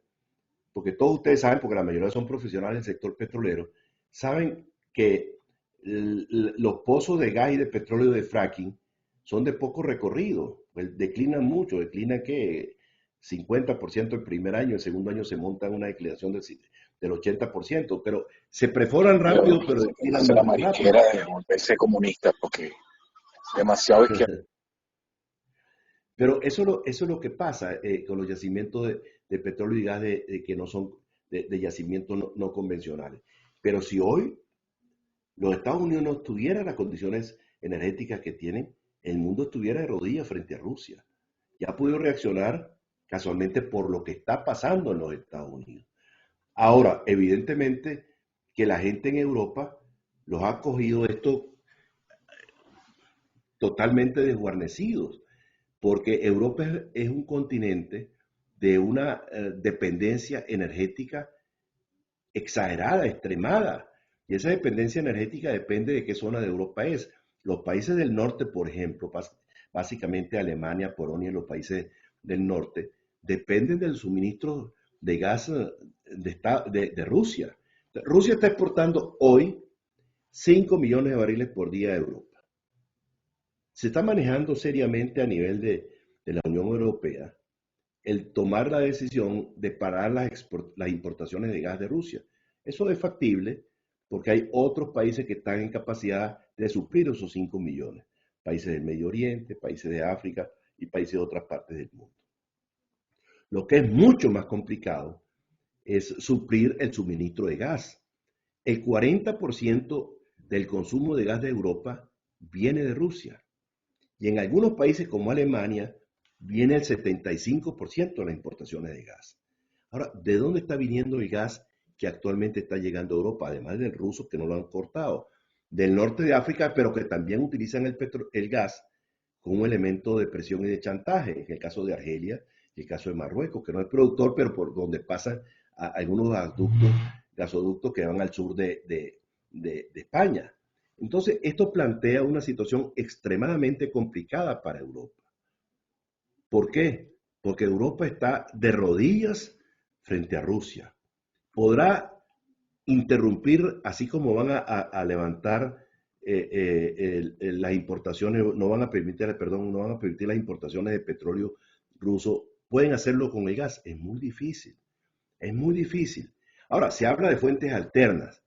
Porque todos ustedes saben, porque la mayoría son profesionales del sector petrolero, saben que los pozos de gas y de petróleo de fracking son de poco recorrido. Pues declinan mucho, declinan que 50% el primer año, el segundo año se monta una declinación del 80%, pero se perforan rápido, pero declinan La muy rápido. mariquera de volverse comunista, porque demasiado izquierda. Pero eso es lo que pasa con los yacimientos de petróleo y gas que no son de yacimientos no convencionales. Pero si hoy los Estados Unidos no tuvieran las condiciones energéticas que tienen, el mundo estuviera de rodillas frente a Rusia. Ya ha podido reaccionar casualmente por lo que está pasando en los Estados Unidos. Ahora, evidentemente que la gente en Europa los ha cogido esto totalmente desguarnecidos, porque Europa es un continente de una dependencia energética exagerada, extremada. Y esa dependencia energética depende de qué zona de Europa es. Los países del norte, por ejemplo, básicamente Alemania, Polonia y los países del norte, dependen del suministro de gas de Rusia. Rusia está exportando hoy 5 millones de barriles por día a Europa. Se está manejando seriamente a nivel de la Unión Europea el tomar la decisión de parar las importaciones de gas de Rusia. Eso es factible porque hay otros países que están en capacidad de suplir esos 5 millones. Países del Medio Oriente, países de África y países de otras partes del mundo. Lo que es mucho más complicado es suplir el suministro de gas. El 40% del consumo de gas de Europa viene de Rusia. Y en algunos países como Alemania viene el 75% de las importaciones de gas. Ahora, ¿de dónde está viniendo el gas que actualmente está llegando a Europa? Además del ruso, que no lo han cortado. Del norte de África, pero que también utilizan el gas como un elemento de presión y de chantaje. En el caso de Argelia y el caso de Marruecos, que no es productor, pero por donde pasan algunos gasoductos que van al sur de España. Entonces, esto plantea una situación extremadamente complicada para Europa. ¿Por qué? Porque Europa está de rodillas frente a Rusia. Podrá interrumpir, así como van a levantar las importaciones, no van a permitir las importaciones de petróleo ruso, pueden hacerlo con el gas. Es muy difícil, es muy difícil. Ahora, se habla de fuentes alternas,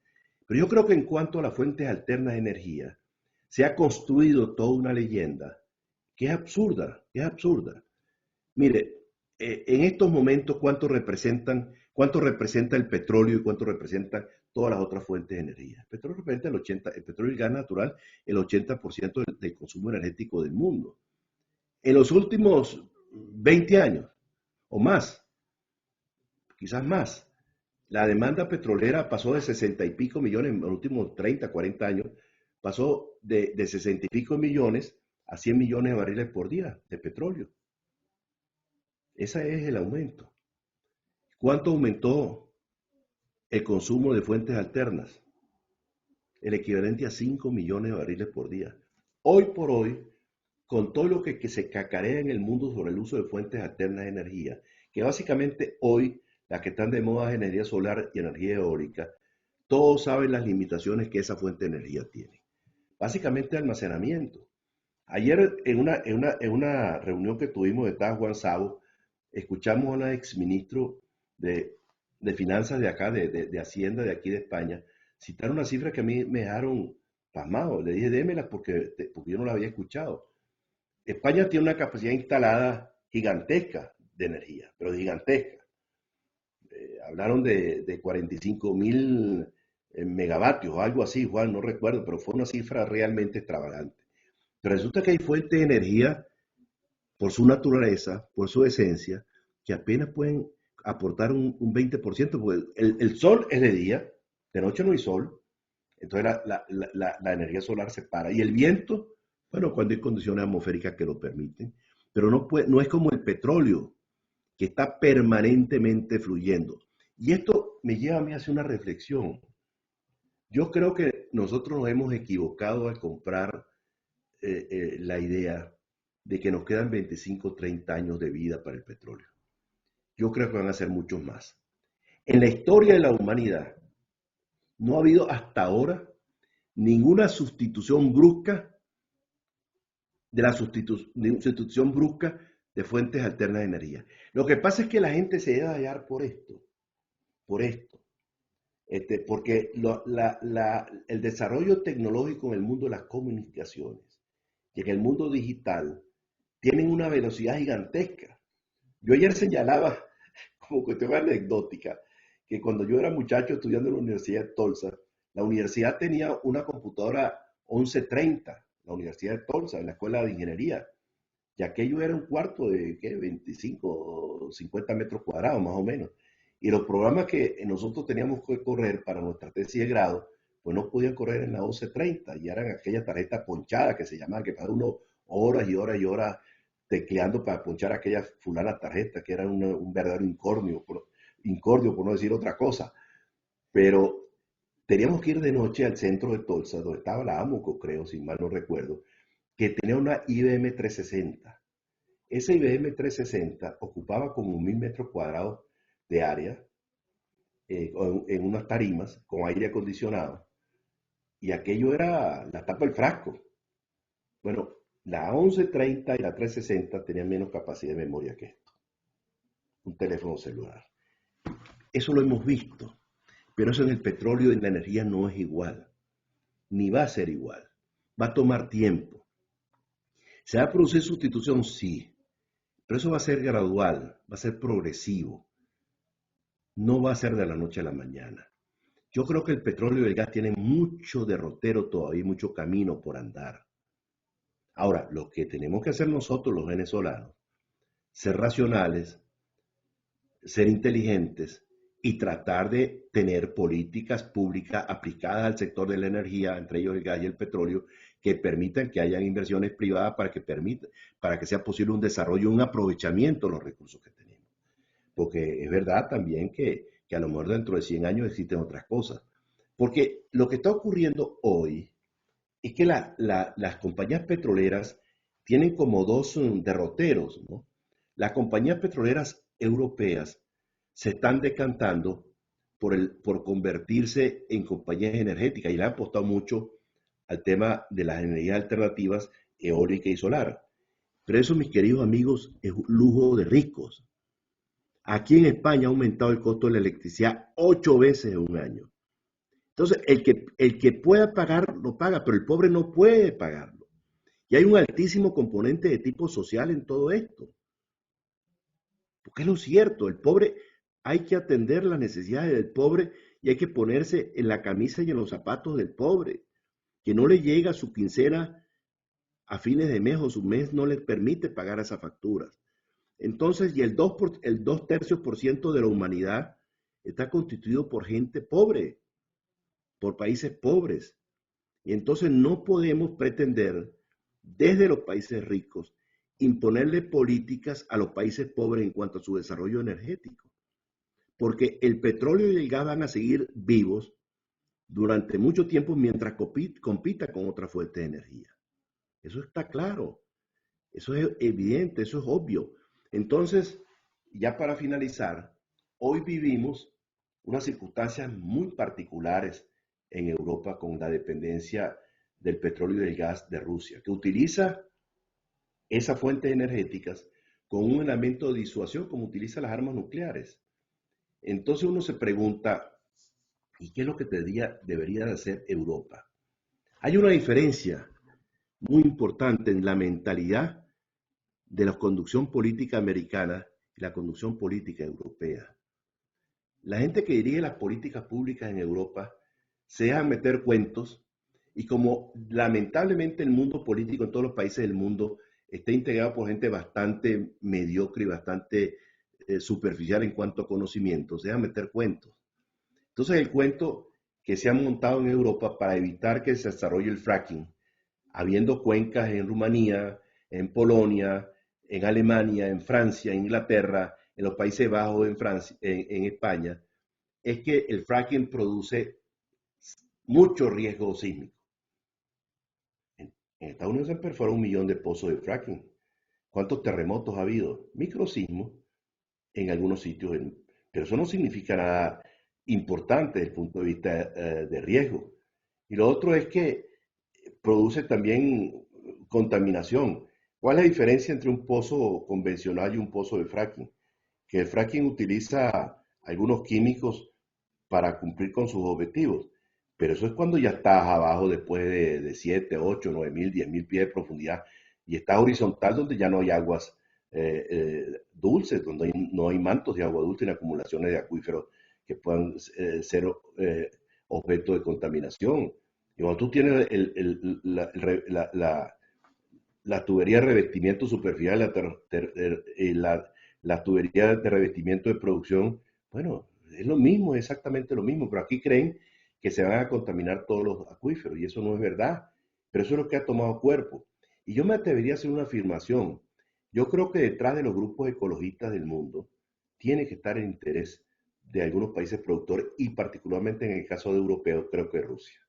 pero yo creo que en cuanto a las fuentes alternas de energía, se ha construido toda una leyenda que es absurda, que es absurda. Mire, en estos momentos, ¿cuánto representa el petróleo y cuánto representan todas las otras fuentes de energía? El petróleo representa el petróleo y el gas natural, el 80% del consumo energético del mundo. En los últimos 20 años o más, quizás más, la demanda petrolera pasó de 60 y pico millones, en los últimos 30, 40 años, pasó de 60 y pico millones a 100 millones de barriles por día de petróleo. Ese es el aumento. ¿Cuánto aumentó el consumo de fuentes alternas? El equivalente a 5 millones de barriles por día. Hoy por hoy, con todo lo que se cacarea en el mundo sobre el uso de fuentes alternas de energía, que básicamente hoy las que están de moda es energía solar y energía eólica, todos saben las limitaciones que esa fuente de energía tiene. Básicamente almacenamiento. Ayer en una reunión que tuvimos, estaba Juan Sabo, escuchamos a un exministro de Finanzas de acá, de Hacienda de aquí de España, citar una cifra que a mí me dejaron pasmado. Le dije, démelas porque yo no la había escuchado. España tiene una capacidad instalada gigantesca de energía, pero gigantesca. hablaron de 45.000 megavatios o algo así, Juan, no recuerdo, pero fue una cifra realmente extravagante. Pero resulta que hay fuentes de energía, por su naturaleza, por su esencia, que apenas pueden aportar un 20%, porque el sol es de día, de noche no hay sol, entonces la energía solar se para. Y el viento, bueno, cuando hay condiciones atmosféricas que lo permiten, pero no es como el petróleo, que está permanentemente fluyendo. Y esto me lleva a mí a hacer una reflexión. Yo creo que nosotros nos hemos equivocado al comprar la idea de que nos quedan 25 o 30 años de vida para el petróleo. Yo creo que van a ser muchos más. En la historia de la humanidad no ha habido hasta ahora ninguna sustitución brusca de la sustitución brusca de fuentes alternas de energía. Lo que pasa es que la gente se debe hallar por esto, porque el desarrollo tecnológico en el mundo de las comunicaciones y en el mundo digital tienen una velocidad gigantesca. Yo ayer señalaba, como cuestión anecdótica, que cuando yo era muchacho estudiando en la Universidad de Tulsa, la universidad tenía una computadora 1130, la Universidad de Tulsa, en la Escuela de Ingeniería, y aquello era un cuarto de, ¿qué? 25 o 50 metros cuadrados, más o menos. Y los programas que nosotros teníamos que correr para nuestra tesis de grado, pues no podían correr en la 1130, y eran aquellas tarjetas ponchadas que se llamaban, que para uno horas y horas y horas tecleando para ponchar aquellas fulanas tarjetas, que eran un verdadero incordio, por no decir otra cosa. Pero teníamos que ir de noche al centro de Tulsa, donde estaba la Amoco, creo, si mal no recuerdo, que tenía una IBM 360. Esa IBM 360 ocupaba como 1.000 metros cuadrados de área en unas tarimas con aire acondicionado, y aquello era la tapa del frasco. Bueno, la 1130 y la 360 tenían menos capacidad de memoria que esto, un teléfono celular. Eso lo hemos visto, pero eso en el petróleo y en la energía no es igual, ni va a ser igual, va a tomar tiempo. ¿Se va a producir sustitución? Sí, pero eso va a ser gradual, va a ser progresivo, no va a ser de la noche a la mañana. Yo creo que el petróleo y el gas tienen mucho derrotero todavía, mucho camino por andar. Ahora, lo que tenemos que hacer nosotros los venezolanos, ser racionales, ser inteligentes y tratar de tener políticas públicas aplicadas al sector de la energía, entre ellos el gas y el petróleo, que permitan que hayan inversiones privadas para que sea posible un desarrollo y un aprovechamiento de los recursos que tenemos. Porque es verdad también que a lo mejor dentro de 100 años existen otras cosas. Porque lo que está ocurriendo hoy es que las compañías petroleras tienen como dos derroteros, ¿no? Las compañías petroleras europeas se están decantando por convertirse en compañías energéticas y le han apostado mucho al tema de las energías alternativas, eólica y solar. Pero eso, mis queridos amigos, es un lujo de ricos. Aquí en España ha aumentado el costo de la electricidad 8 veces en un año. Entonces, el que pueda pagar, lo paga, pero el pobre no puede pagarlo. Y hay un altísimo componente de tipo social en todo esto. Porque es lo cierto, el pobre, hay que atender las necesidades del pobre y hay que ponerse en la camisa y en los zapatos del pobre, que no le llega su quincena a fines de mes o su mes no le permite pagar esas facturas. Entonces, y el 2/3% de la humanidad está constituido por gente pobre, por países pobres. Y entonces no podemos pretender desde los países ricos imponerle políticas a los países pobres en cuanto a su desarrollo energético. Porque el petróleo y el gas van a seguir vivos durante mucho tiempo mientras compita con otra fuente de energía. Eso está claro, eso es evidente, eso es obvio. Entonces, ya para finalizar, hoy vivimos unas circunstancias muy particulares en Europa con la dependencia del petróleo y del gas de Rusia, que utiliza esas fuentes energéticas con un elemento de disuasión como utiliza las armas nucleares. Entonces uno se pregunta, ¿y qué es lo que debería de hacer Europa? Hay una diferencia muy importante en la mentalidad de la conducción política americana y la conducción política europea. la gente que dirige las políticas públicas en Europa se dejan meter cuentos y como lamentablemente el mundo político en todos los países del mundo está integrado por gente bastante mediocre y bastante superficial en cuanto a conocimientos, se dejan meter cuentos. Entonces el cuento que se ha montado en Europa para evitar que se desarrolle el fracking, habiendo cuencas en Rumanía, en Polonia, en Alemania, en Francia, en Inglaterra, en los Países Bajos, en Francia, en España, es que el fracking produce mucho riesgo sísmico. En Estados Unidos se perforó 1 millón de pozos de fracking. ¿Cuántos terremotos ha habido? Microsismos en algunos sitios, pero eso no significa nada importante desde el punto de vista de riesgo. Y lo otro es que produce también contaminación. ¿Cuál es la diferencia entre un pozo convencional y un pozo de fracking? Que el fracking utiliza algunos químicos para cumplir con sus objetivos, pero eso es cuando ya estás abajo después de 7, 8, 9 mil, 10 mil pies de profundidad y estás horizontal donde ya no hay aguas dulces, donde no hay mantos de agua dulce ni acumulaciones de acuíferos que puedan ser objeto de contaminación. Y cuando tú tienes la tubería de revestimiento superficial, la tubería de revestimiento de producción, bueno, es lo mismo, es exactamente lo mismo, pero aquí creen que se van a contaminar todos los acuíferos y eso no es verdad, pero eso es lo que ha tomado cuerpo. Y yo me atrevería a hacer una afirmación. Yo creo que detrás de los grupos ecologistas del mundo tiene que estar el interés de algunos países productores y particularmente en el caso de europeos, creo que Rusia.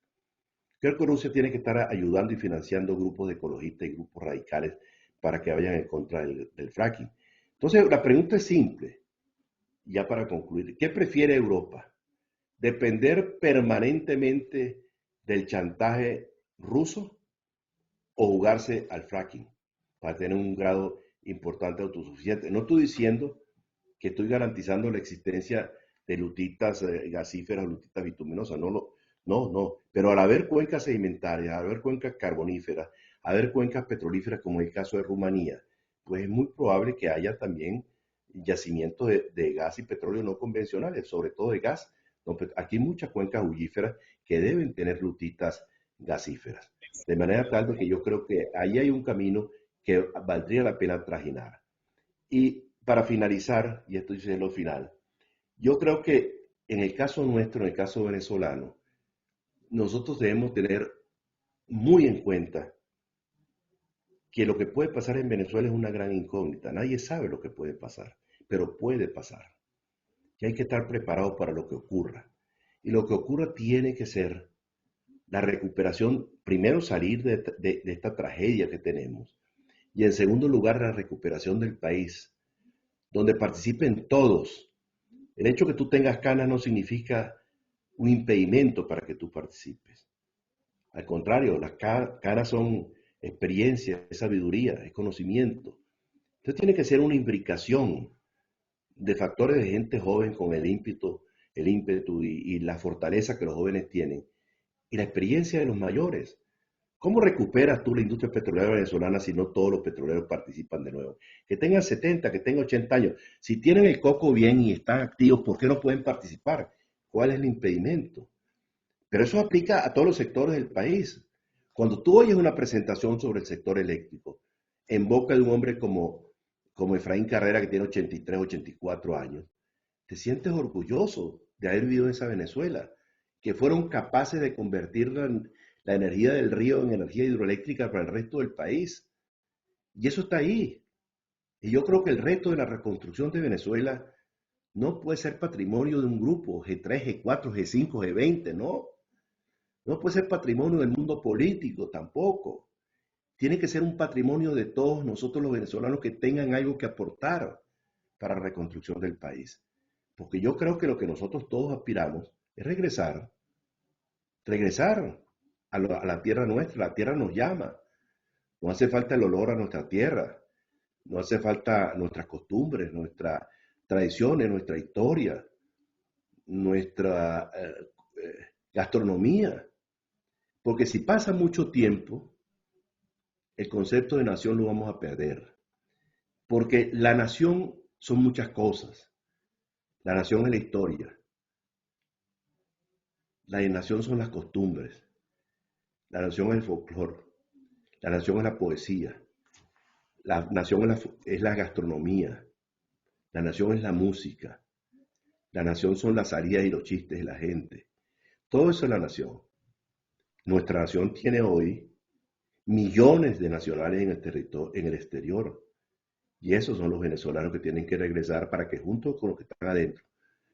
Creo que Rusia tiene que estar ayudando y financiando grupos de ecologistas y grupos radicales para que vayan en contra del fracking. Entonces, la pregunta es simple, ya para concluir. ¿Qué prefiere Europa? ¿Depender permanentemente del chantaje ruso o jugarse al fracking para tener un grado importante de autosuficiencia? No estoy diciendo que estoy garantizando la existencia de lutitas gasíferas, lutitas bituminosas, no, pero al haber cuencas sedimentarias, al haber cuencas carboníferas, al haber cuencas petrolíferas como en el caso de Rumanía, pues es muy probable que haya también yacimientos de gas y petróleo no convencionales, sobre todo de gas. Aquí hay muchas cuencas augíferas que deben tener lutitas gasíferas, de manera tal que yo creo que ahí hay un camino que valdría la pena trajinar. Y para finalizar, y esto es lo final, yo creo que en el caso nuestro, en el caso venezolano, nosotros debemos tener muy en cuenta que lo que puede pasar en Venezuela es una gran incógnita. Nadie sabe lo que puede pasar, pero puede pasar. Y hay que estar preparado para lo que ocurra. Y lo que ocurra tiene que ser la recuperación, primero salir de esta tragedia que tenemos, y en segundo lugar la recuperación del país, donde participen todos. El hecho que tú tengas canas no significa un impedimento para que tú participes. Al contrario, las canas son experiencia, es sabiduría, es conocimiento. Entonces tiene que ser una imbricación de factores de gente joven con el ímpetu y la fortaleza que los jóvenes tienen y la experiencia de los mayores. ¿Cómo recuperas tú la industria petrolera venezolana si no todos los petroleros participan de nuevo? Que tengan 70, que tengan 80 años. Si tienen el coco bien y están activos, ¿por qué no pueden participar? ¿Cuál es el impedimento? Pero eso aplica a todos los sectores del país. Cuando tú oyes una presentación sobre el sector eléctrico en boca de un hombre como Efraín Carrera, que tiene 83, 84 años, te sientes orgulloso de haber vivido en esa Venezuela, que fueron capaces de convertir la energía del río en energía hidroeléctrica para el resto del país. Y eso está ahí. Y yo creo que el reto de la reconstrucción de Venezuela no puede ser patrimonio de un grupo, G3, G4, G5, G20, no. No puede ser patrimonio del mundo político tampoco. Tiene que ser un patrimonio de todos nosotros los venezolanos que tengan algo que aportar para la reconstrucción del país. Porque yo creo que lo que nosotros todos aspiramos es regresar a la tierra nuestra. La tierra nos llama. No hace falta el olor a nuestra tierra. No hace falta nuestras costumbres, nuestras tradiciones, nuestra historia, nuestra gastronomía. Porque si pasa mucho tiempo, el concepto de nación lo vamos a perder. Porque la nación son muchas cosas. La nación es la historia. La nación son las costumbres, la nación es el folclore, la nación es la poesía, la nación es la gastronomía, la nación es la música, la nación son las salidas y los chistes de la gente. Todo eso es la nación. Nuestra nación tiene hoy millones de nacionales en el territorio, en el exterior. Y esos son los venezolanos que tienen que regresar para que junto con los que están adentro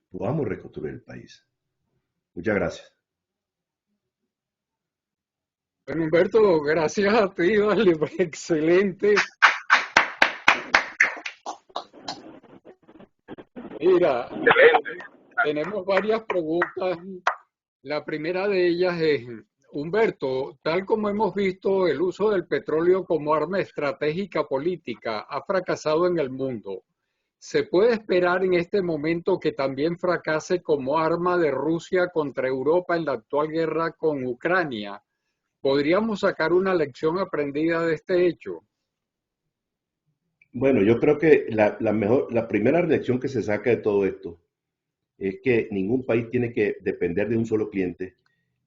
podamos reconstruir el país. Muchas gracias. Bueno, Humberto, gracias a ti, vale, excelente. Mira, tenemos varias preguntas. La primera de ellas es, Humberto, tal como hemos visto, el uso del petróleo como arma estratégica política ha fracasado en el mundo. ¿Se puede esperar en este momento que también fracase como arma de Rusia contra Europa en la actual guerra con Ucrania? ¿Podríamos sacar una lección aprendida de este hecho? Bueno, yo creo que la primera lección que se saca de todo esto es que ningún país tiene que depender de un solo cliente,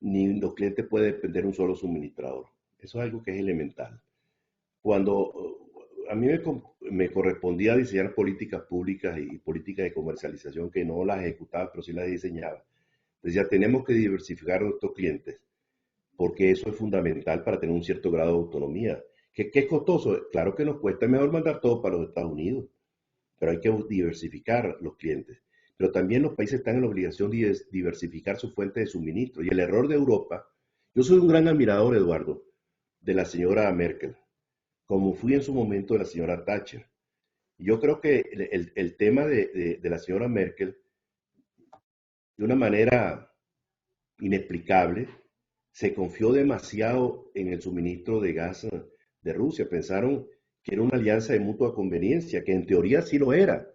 ni los clientes pueden depender de un solo suministrador. Eso es algo que es elemental. Cuando a mí me correspondía diseñar políticas públicas y políticas de comercialización que no las ejecutaba, pero sí las diseñaba. Entonces ya tenemos que diversificar a nuestros clientes, porque eso es fundamental para tener un cierto grado de autonomía. ¿Qué es costoso? Claro que nos cuesta mejor mandar todo para los Estados Unidos, pero hay que diversificar los clientes. Pero también los países están en la obligación de diversificar su fuente de suministro. Y el error de Europa, yo soy un gran admirador, Eduardo, de la señora Merkel, como fui en su momento de la señora Thatcher. Yo creo que el tema de la señora Merkel, de una manera inexplicable, se confió demasiado en el suministro de gas de Rusia. Pensaron que era una alianza de mutua conveniencia, que en teoría sí lo era.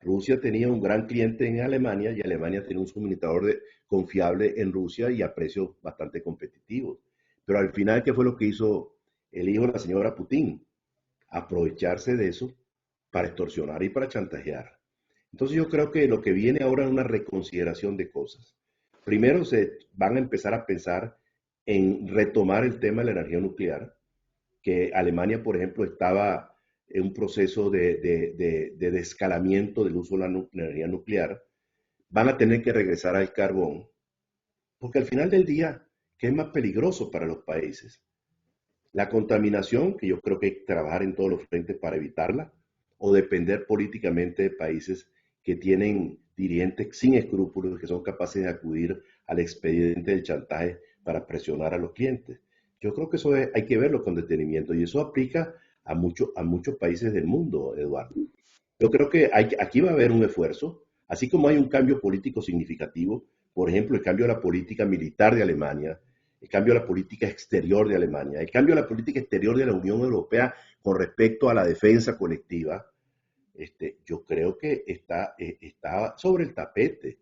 Rusia tenía un gran cliente en Alemania y Alemania tenía un suministrador confiable en Rusia y a precios bastante competitivos. Pero al final, ¿qué fue lo que hizo el hijo de la señora Putin? Aprovecharse de eso para extorsionar y para chantajear. Entonces yo creo que lo que viene ahora es una reconsideración de cosas. Primero se van a empezar a pensar en retomar el tema de la energía nuclear, que Alemania, por ejemplo, estaba en un proceso de descalamiento del uso de la energía nuclear. Van a tener que regresar al carbón, porque al final del día, ¿qué es más peligroso para los países? La contaminación, que yo creo que hay que trabajar en todos los frentes para evitarla, o depender políticamente de países que tienen dirigentes sin escrúpulos, que son capaces de acudir al expediente del chantaje para presionar a los clientes. Yo creo que hay que verlo con detenimiento y eso aplica a muchos países del mundo, Eduardo. Yo creo que aquí va a haber un esfuerzo, así como hay un cambio político significativo, por ejemplo, el cambio de la política militar de Alemania, el cambio de la política exterior de Alemania, el cambio de la política exterior de la Unión Europea con respecto a la defensa colectiva. Yo creo que está sobre el tapete.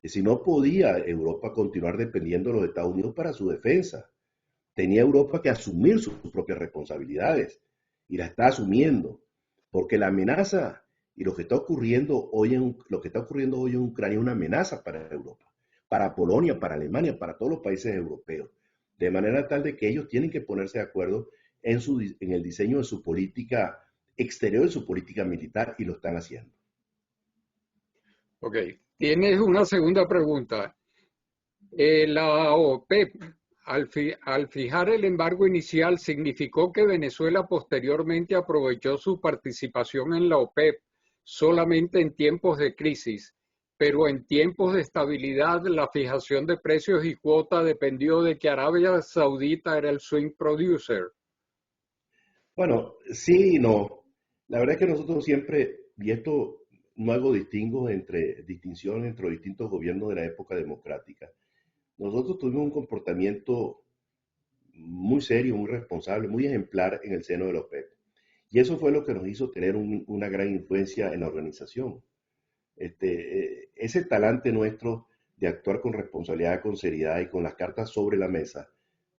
Si no podía Europa continuar dependiendo de los Estados Unidos para su defensa, tenía Europa que asumir sus propias responsabilidades y la está asumiendo, porque la amenaza y lo que está ocurriendo hoy en Ucrania es una amenaza para Europa, para Polonia, para Alemania, para todos los países europeos, de manera tal de que ellos tienen que ponerse de acuerdo en el diseño de su política exterior, de su política militar, y lo están haciendo. Ok, tienes una segunda pregunta. La OPEP, al fijar el embargo inicial, significó que Venezuela posteriormente aprovechó su participación en la OPEP solamente en tiempos de crisis, pero en tiempos de estabilidad la fijación de precios y cuota dependió de que Arabia Saudita era el swing producer. Bueno, sí y no. La verdad es que nosotros siempre, y esto no hago distinción entre los distintos gobiernos de la época democrática. Nosotros tuvimos un comportamiento muy serio, muy responsable, muy ejemplar en el seno de la OPEP. Y eso fue lo que nos hizo tener una gran influencia en la organización. Ese talante nuestro de actuar con responsabilidad, con seriedad y con las cartas sobre la mesa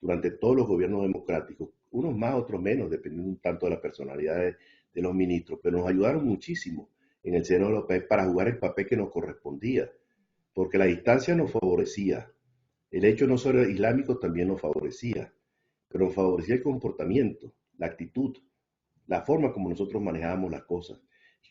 durante todos los gobiernos democráticos, unos más, otros menos, dependiendo un tanto de la personalidad de los ministros, pero nos ayudaron muchísimo en el seno de la OPEP para jugar el papel que nos correspondía, porque la distancia nos favorecía El hecho no solo islámico también nos favorecía, pero nos favorecía el comportamiento, la actitud, la forma como nosotros manejábamos las cosas,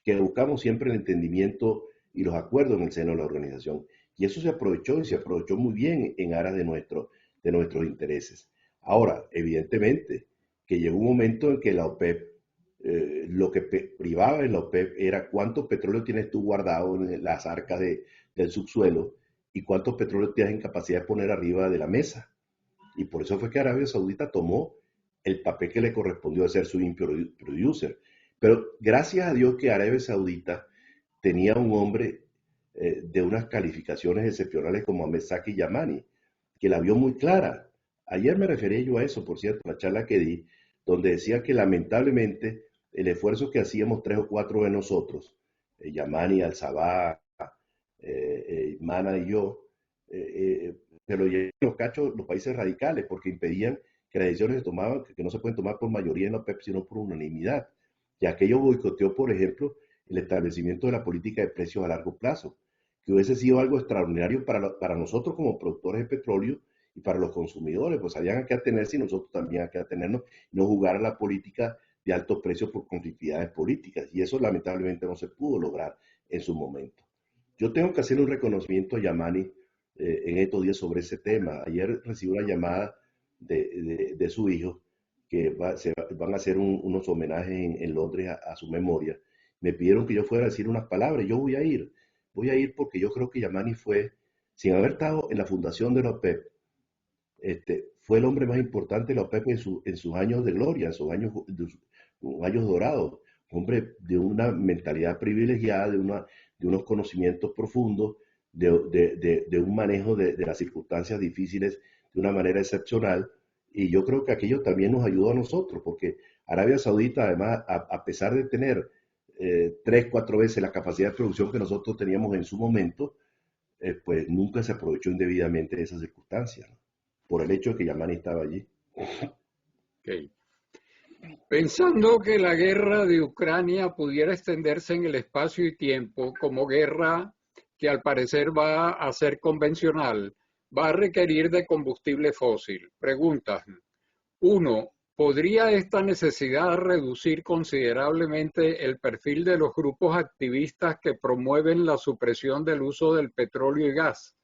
que buscamos siempre el entendimiento y los acuerdos en el seno de la organización. Y eso se aprovechó y se aprovechó muy bien en aras de nuestros intereses. Ahora, evidentemente, que llegó un momento en que la OPEP, lo que privaba en la OPEP era cuánto petróleo tienes tú guardado en las arcas del subsuelo y cuánto petróleo tienes en capacidad de poner arriba de la mesa. Y por eso fue que Arabia Saudita tomó el papel que le correspondió de ser su producer. Pero gracias a Dios que Arabia Saudita tenía un hombre de unas calificaciones excepcionales como Ahmed Zaki Yamani, que la vio muy clara. Ayer me referí yo a eso, por cierto, en la charla que di, donde decía que lamentablemente el esfuerzo que hacíamos 3 o 4 de nosotros, Yamani, Al-Sabah, Mana y yo, se lo llevan los cachos los países radicales porque impedían que las decisiones se tomaban, que no se pueden tomar por mayoría en la OPEP, sino por unanimidad. Y aquello boicoteó, por ejemplo, el establecimiento de la política de precios a largo plazo, que hubiese sido algo extraordinario para nosotros como productores de petróleo y para los consumidores, pues habían que atenerse y nosotros también hay que atenernos, no jugar a la política de altos precios por conflictividades políticas. Y eso lamentablemente no se pudo lograr en su momento. Yo tengo que hacer un reconocimiento a Yamani en estos días sobre ese tema. Ayer recibí una llamada de su hijo que van a hacer unos homenajes en Londres a su memoria. Me pidieron que yo fuera a decir unas palabras. Yo voy a ir porque yo creo que Yamani fue, sin haber estado en la fundación de la OPEP, fue el hombre más importante de la OPEP en sus años de gloria, en sus años dorados. Hombre de una mentalidad privilegiada, de unos conocimientos profundos, de un manejo de las circunstancias difíciles de una manera excepcional. Y yo creo que aquello también nos ayudó a nosotros, porque Arabia Saudita, además, a pesar de tener 3, 4 veces la capacidad de producción que nosotros teníamos en su momento, pues nunca se aprovechó indebidamente de esas circunstancias, ¿no? Por el hecho de que Yamani estaba allí. Okay. Pensando que la guerra de Ucrania pudiera extenderse en el espacio y tiempo como guerra que al parecer va a ser convencional, va a requerir de combustible fósil. Preguntas. 1. ¿Podría esta necesidad reducir considerablemente el perfil de los grupos activistas que promueven la supresión del uso del petróleo y gas?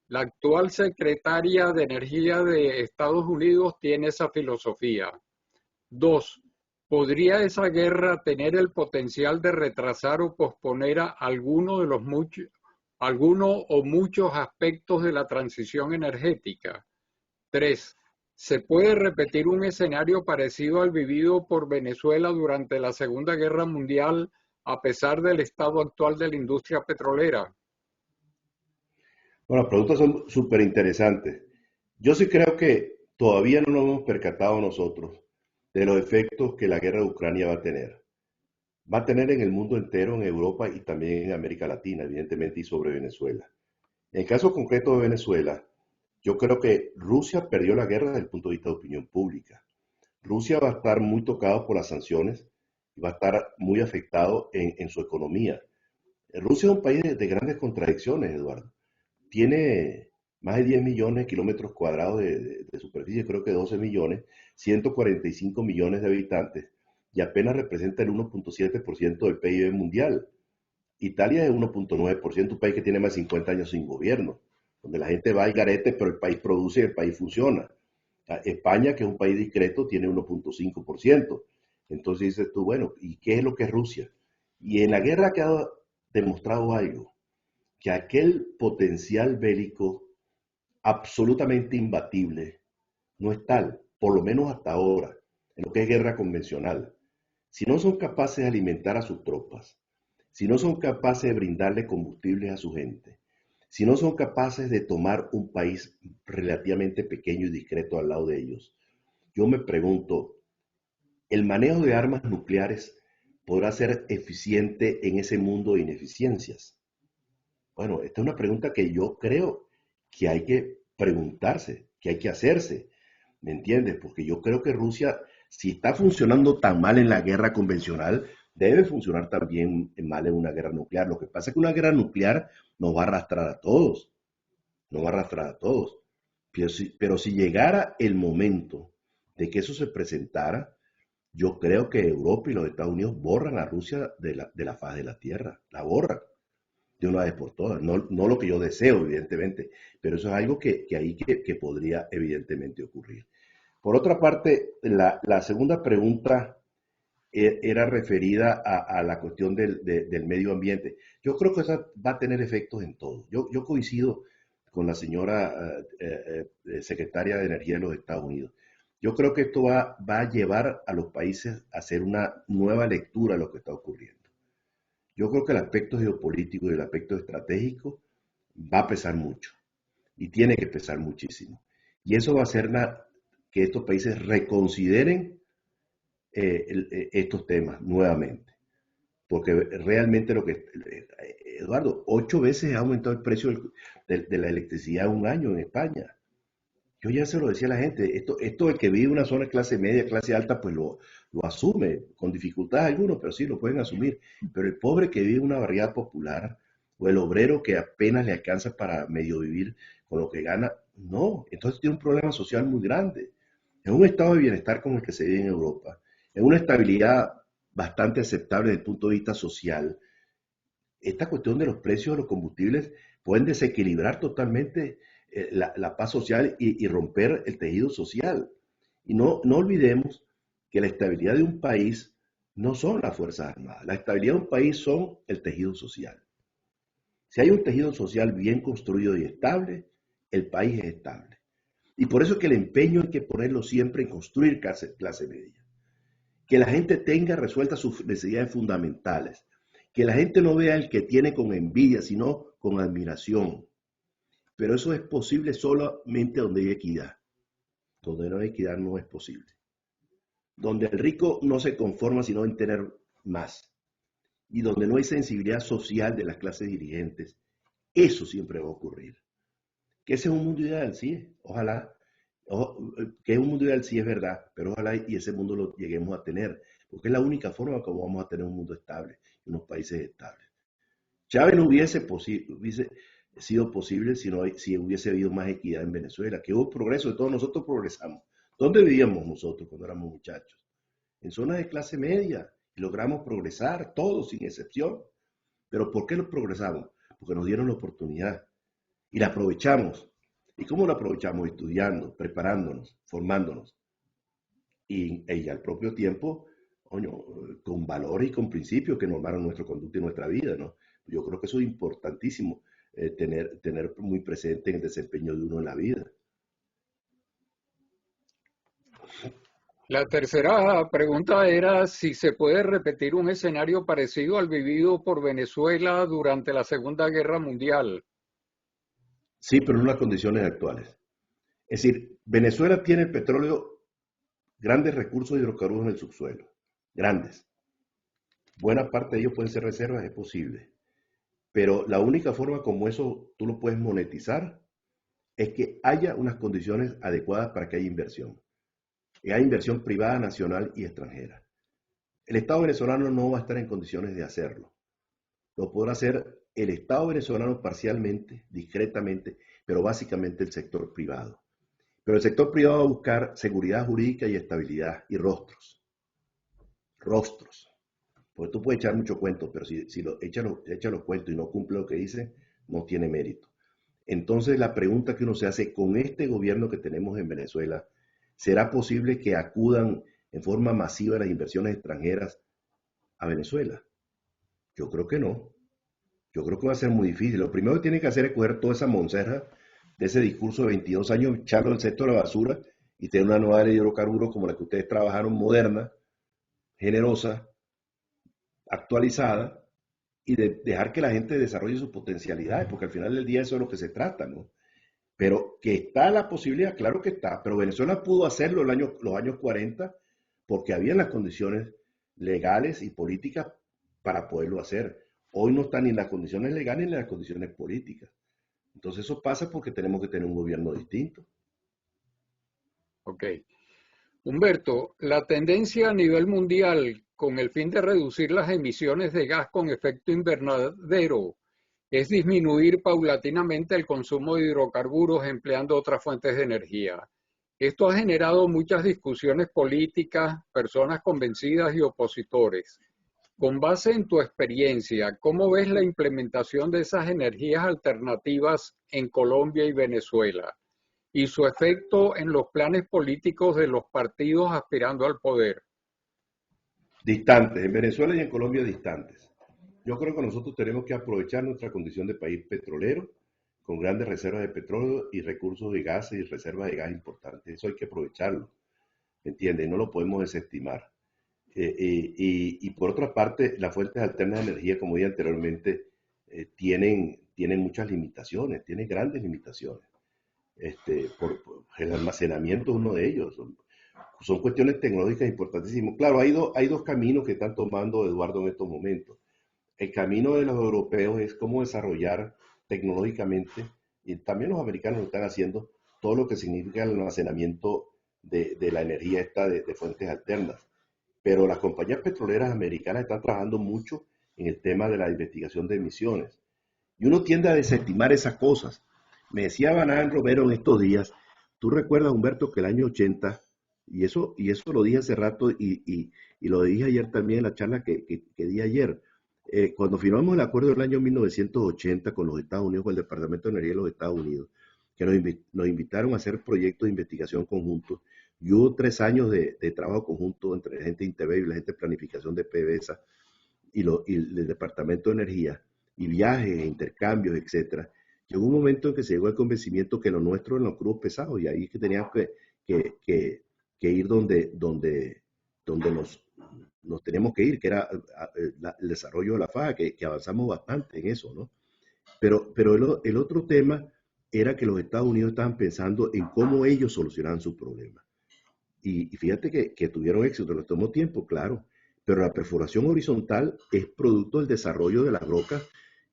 La actual secretaria de Energía de Estados Unidos tiene esa filosofía. 2. ¿Podría esa guerra tener el potencial de retrasar o posponer a alguno o muchos aspectos de la transición energética? 3. ¿Se puede repetir un escenario parecido al vivido por Venezuela durante la Segunda Guerra Mundial a pesar del estado actual de la industria petrolera? Bueno, las preguntas son súper interesantes. Yo sí creo que todavía no nos hemos percatado nosotros de los efectos que la guerra de Ucrania va a tener. Va a tener en el mundo entero, en Europa y también en América Latina, evidentemente, y sobre Venezuela. En el caso concreto de Venezuela, yo creo que Rusia perdió la guerra desde el punto de vista de opinión pública. Rusia va a estar muy tocado por las sanciones y va a estar muy afectado en su economía. Rusia es un país de grandes contradicciones, Eduardo. Tiene más de 10 millones de kilómetros cuadrados de superficie, creo que 12 millones, 145 millones de habitantes y apenas representa el 1.7% del PIB mundial. Italia es 1.9%, un país que tiene más de 50 años sin gobierno, donde la gente va al garete, pero el país produce y el país funciona. España, que es un país discreto, tiene 1.5%. Entonces dices tú, bueno, ¿y qué es lo que es Rusia? Y en la guerra ha quedado demostrado algo, que aquel potencial bélico absolutamente imbatible no es tal, por lo menos hasta ahora, en lo que es guerra convencional. Si no son capaces de alimentar a sus tropas, si no son capaces de brindarle combustibles a su gente, si no son capaces de tomar un país relativamente pequeño y discreto al lado de ellos, yo me pregunto, ¿el manejo de armas nucleares podrá ser eficiente en ese mundo de ineficiencias? Bueno, esta es una pregunta que yo creo que hay que preguntarse, que hay que hacerse, ¿me entiendes? Porque yo creo que Rusia, si está funcionando tan mal en la guerra convencional, debe funcionar también mal en una guerra nuclear. Lo que pasa es que una guerra nuclear nos va a arrastrar a todos, nos va a arrastrar a todos. pero si llegara el momento de que eso se presentara, yo creo que Europa y los Estados Unidos borran a Rusia de la faz de la Tierra, la borran de una vez por todas. No, no lo que yo deseo, evidentemente, pero eso es algo que podría evidentemente ocurrir. Por otra parte, la segunda pregunta era referida a la cuestión del medio ambiente. Yo creo que eso va a tener efectos en todo. Yo coincido con la señora secretaria de Energía de los Estados Unidos. Yo creo que esto va a llevar a los países a hacer una nueva lectura de lo que está ocurriendo. Yo creo que el aspecto geopolítico y el aspecto estratégico va a pesar mucho y tiene que pesar muchísimo. Y eso va a hacer que estos países reconsideren estos temas nuevamente. Porque realmente Eduardo, 8 veces ha aumentado el precio de la electricidad en un año en España. Yo ya se lo decía a la gente, esto el que vive en una zona de clase media, clase alta, pues lo asume, con dificultades algunos, pero sí lo pueden asumir. Pero el pobre que vive en una barriada popular, o el obrero que apenas le alcanza para medio vivir con lo que gana, no. Entonces tiene un problema social muy grande. Es un estado de bienestar como el que se vive en Europa, es una estabilidad bastante aceptable desde el punto de vista social. Esta cuestión de los precios de los combustibles pueden desequilibrar totalmente la paz social y romper el tejido social. Y no olvidemos que la estabilidad de un país no son las Fuerzas Armadas. La estabilidad de un país son el tejido social. Si hay un tejido social bien construido y estable, el país es estable. Y por eso es que el empeño hay que ponerlo siempre en construir clase media. Que la gente tenga resueltas sus necesidades fundamentales. Que la gente no vea el que tiene con envidia, sino con admiración. Pero eso es posible solamente donde hay equidad. Donde no hay equidad no es posible. Donde el rico no se conforma sino en tener más. Y donde no hay sensibilidad social de las clases dirigentes. Eso siempre va a ocurrir. Que ese es un mundo ideal, sí. Ojalá. Que es un mundo ideal, sí es verdad. Pero ojalá y ese mundo lo lleguemos a tener. Porque es la única forma como vamos a tener un mundo estable. Unos países estables. Chávez no hubiese sido posible si hubiese habido más equidad en Venezuela, que hubo progreso, todos nosotros progresamos. ¿Dónde vivíamos nosotros cuando éramos muchachos? En zonas de clase media, y logramos progresar, todos sin excepción. ¿Pero por qué lo progresamos? Porque nos dieron la oportunidad y la aprovechamos. ¿Y cómo la aprovechamos? Estudiando, preparándonos, formándonos. Y al propio tiempo, con valores y con principios que normaron nuestra conducta y nuestra vida, ¿no? Yo creo que eso es importantísimo, tener muy presente en el desempeño de uno en la vida. La tercera pregunta era si se puede repetir un escenario parecido al vivido por Venezuela durante la Segunda Guerra Mundial. Sí, pero en las condiciones actuales. Es decir, Venezuela tiene el petróleo, grandes recursos hidrocarburos en el subsuelo, grandes. Buena parte de ellos pueden ser reservas, es posible. Pero la única forma como eso tú lo puedes monetizar es que haya unas condiciones adecuadas para que haya inversión. Y hay inversión privada, nacional y extranjera. El Estado venezolano no va a estar en condiciones de hacerlo. Lo podrá hacer el Estado venezolano parcialmente, discretamente, pero básicamente el sector privado. Pero el sector privado va a buscar seguridad jurídica y estabilidad y rostros. Rostros. Porque tú puedes echar mucho cuento, pero si echa los cuentos y no cumple lo que dice, no tiene mérito. Entonces la pregunta que uno se hace con este gobierno que tenemos en Venezuela, ¿será posible que acudan en forma masiva las inversiones extranjeras a Venezuela? Yo creo que no. Yo creo que va a ser muy difícil. Lo primero que tiene que hacer es coger toda esa monserra de ese discurso de 22 años, echarlo al cesto de la basura y tener una nueva ley de hidrocarburos como la que ustedes trabajaron, moderna, generosa, actualizada, y dejar que la gente desarrolle sus potencialidades, porque al final del día eso es lo que se trata, ¿no? Pero que está la posibilidad, claro que está, pero Venezuela pudo hacerlo los años 40 porque había las condiciones legales y políticas para poderlo hacer. Hoy no están ni en las condiciones legales ni en las condiciones políticas. Entonces eso pasa porque tenemos que tener un gobierno distinto. Ok. Humberto, la tendencia a nivel mundial con el fin de reducir las emisiones de gas con efecto invernadero es disminuir paulatinamente el consumo de hidrocarburos empleando otras fuentes de energía. Esto ha generado muchas discusiones políticas, personas convencidas y opositores. Con base en tu experiencia, ¿cómo ves la implementación de esas energías alternativas en Colombia y Venezuela y su efecto en los planes políticos de los partidos aspirando al poder? Distantes, en Venezuela y en Colombia distantes. Yo creo que nosotros tenemos que aprovechar nuestra condición de país petrolero, con grandes reservas de petróleo y recursos de gas y reservas de gas importantes. Eso hay que aprovecharlo, ¿entiendes? No lo podemos desestimar. Y por otra parte, las fuentes alternas de energía, como dije anteriormente, tienen muchas limitaciones, tienen grandes limitaciones. Por el almacenamiento es uno de ellos. Son cuestiones tecnológicas importantísimas. Claro, hay dos caminos que están tomando Eduardo en estos momentos. El camino de los europeos es cómo desarrollar tecnológicamente, y también los americanos lo están haciendo, todo lo que significa el almacenamiento de la energía esta de fuentes alternas. Pero las compañías petroleras americanas están trabajando mucho en el tema de la investigación de emisiones. Y uno tiende a desestimar esas cosas. Me decía Banán Romero en estos días, tú recuerdas, Humberto, que el año 80, y eso lo dije hace rato y lo dije ayer también en la charla que di ayer, cuando firmamos el acuerdo del año 1980 con los Estados Unidos, con el Departamento de Energía de los Estados Unidos, que nos invitaron a hacer proyectos de investigación conjuntos, y hubo 3 años de trabajo conjunto entre la gente de INTEBEI y la gente de planificación de PDVSA y el Departamento de Energía, y viajes, intercambios, etcétera. Llegó un momento en que se llegó al convencimiento que lo nuestro eran los crudos pesados, y ahí es que teníamos que ir donde nos teníamos que ir, que era el desarrollo de la faja, que avanzamos bastante en eso, ¿no? Pero el otro tema era que los Estados Unidos estaban pensando en cómo ellos solucionaban sus problemas. Y fíjate que tuvieron éxito, les tomó tiempo, claro, pero la perforación horizontal es producto del desarrollo de las rocas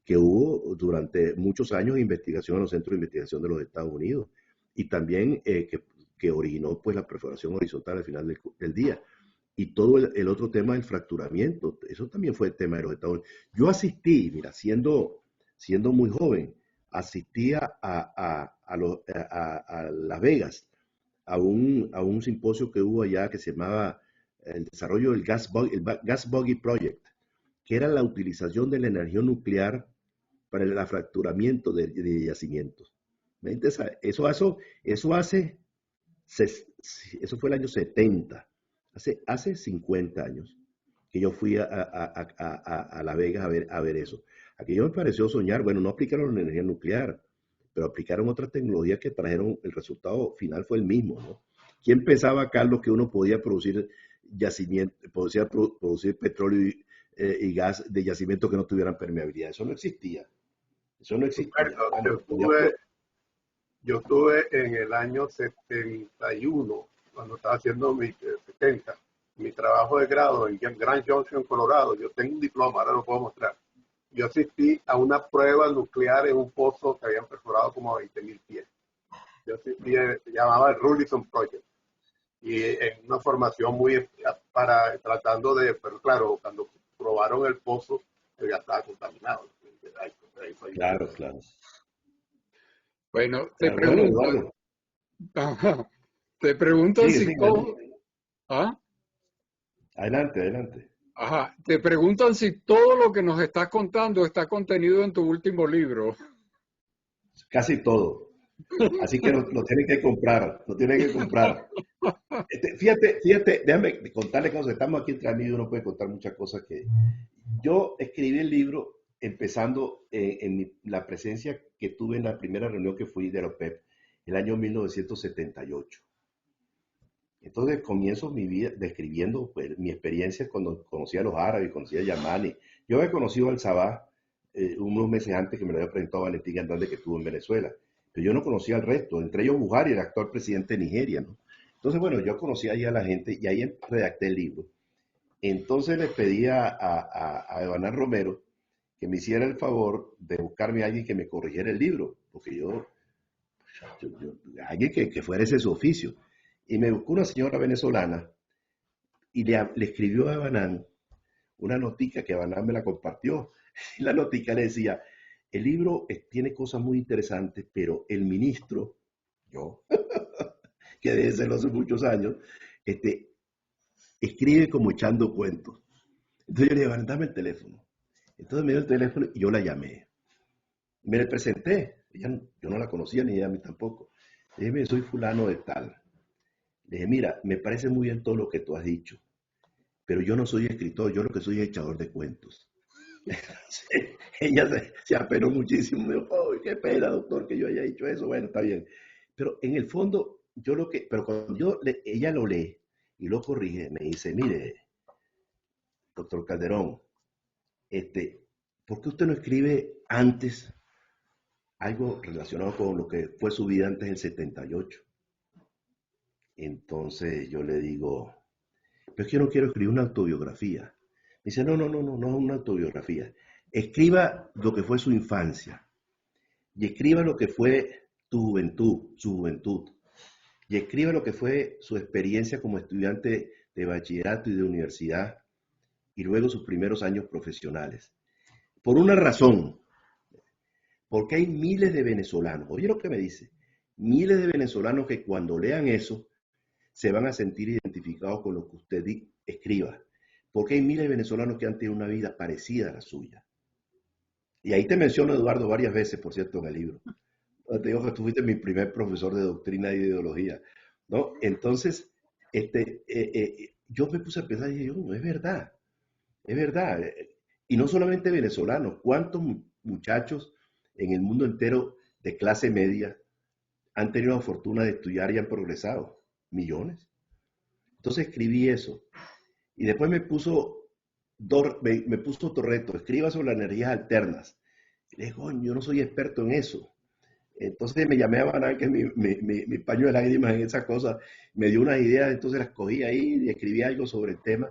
que hubo durante muchos años de investigación en los centros de investigación de los Estados Unidos, y también que originó pues la perforación horizontal al final del día. Y todo el otro tema del fracturamiento, eso también fue el tema de los Estados Unidos. Yo asistí, mira, siendo muy joven, asistí a Las Vegas, a un simposio que hubo allá que se llamaba el desarrollo del Gas Buggy Project, que era la utilización de la energía nuclear para el fracturamiento de yacimientos. Eso fue el año 70, hace 50 años que yo fui a Las Vegas a ver eso. Aquello me pareció soñar. Bueno, no aplicaron la energía nuclear, pero aplicaron otras tecnologías que trajeron, el resultado final fue el mismo, ¿no? ¿Quién pensaba, Carlos, que uno podía producir producir petróleo y gas de yacimientos que no tuvieran permeabilidad? Eso no existía. Eso no existía. Yo estuve en el año 71, cuando estaba haciendo mi 70, mi trabajo de grado en Grand Junction, Colorado. Yo tengo un diploma, ahora lo puedo mostrar. Yo asistí a una prueba nuclear en un pozo que habían perforado como a 20.000 pies. Yo asistí, se llamaba el Rulison Project. Y en una formación muy tratando de, pero claro, cuando probaron el pozo, ya estaba contaminado. Claro. Bueno, Eduardo. Te preguntan si todo... ¿Ah? Adelante. Ajá, te preguntan si todo lo que nos estás contando está contenido en tu último libro. Casi todo. Así que lo tienen que comprar, Fíjate, déjame contarle cosas. Estamos aquí entre amigos, uno puede contar muchas cosas que... Yo escribí el libro empezando en la presencia que tuve en la primera reunión que fui de la OPEP, el año 1978. Entonces comienzo mi vida describiendo pues, mi experiencia cuando conocí a los árabes, conocí a Yamani. Yo había conocido al Sabah unos meses antes, que me lo había presentado Valentín Hernández, que estuvo en Venezuela. Pero yo no conocía al resto, entre ellos Buhari, el actual presidente de Nigeria, ¿no? Entonces, bueno, yo conocí ahí a la gente y ahí redacté el libro. Entonces le pedí a Evanán Romero que me hiciera el favor de buscarme a alguien que me corrigiera el libro, porque alguien que fuera ese su oficio. Y me buscó una señora venezolana y le escribió a Evanán una notica que Evanán me la compartió. Y la notica le decía, El libro tiene cosas muy interesantes, pero el ministro, yo, que debe serlo hace muchos años, escribe como echando cuentos. Entonces yo le digo, dame el teléfono. Entonces me dio el teléfono y yo la llamé. Me le presenté. Yo no la conocía ni ella a mí tampoco. Le dije, mire, soy fulano de tal. Le dije, mira, me parece muy bien todo lo que tú has dicho, pero yo no soy escritor, yo lo que soy es echador de cuentos. Ella se apenó muchísimo. Me dijo, oh, qué pena, doctor, que yo haya dicho eso. Bueno, está bien. Pero en el fondo, pero cuando ella lo lee y lo corrige, me dice, mire, doctor Calderón, ¿por qué usted no escribe antes algo relacionado con lo que fue su vida antes del 78? Entonces yo le digo, pero es que yo no quiero escribir una autobiografía. Me dice, no es una autobiografía. Escriba lo que fue su infancia y escriba lo que fue su juventud, y escriba lo que fue su experiencia como estudiante de bachillerato y de universidad y luego sus primeros años profesionales. Por una razón, porque hay miles de venezolanos, oye lo que me dice, miles de venezolanos que cuando lean eso se van a sentir identificados con lo que usted escriba, porque hay miles de venezolanos que han tenido una vida parecida a la suya. Y ahí te menciono, Eduardo, varias veces, por cierto, en el libro. Te digo que tú fuiste mi primer profesor de doctrina y de ideología, ¿no? Entonces, yo me puse a pensar y dije, no, es verdad, es verdad. Y no solamente venezolanos, ¿cuántos muchachos en el mundo entero de clase media han tenido la fortuna de estudiar y han progresado? Millones. Entonces escribí eso. Y después me puso otro reto, escriba sobre las energías alternas. Y le dije, yo no soy experto en eso. Entonces me llamé a Banán, que es mi paño de lágrimas en esa cosa, me dio unas ideas, entonces las cogí ahí y escribí algo sobre el tema.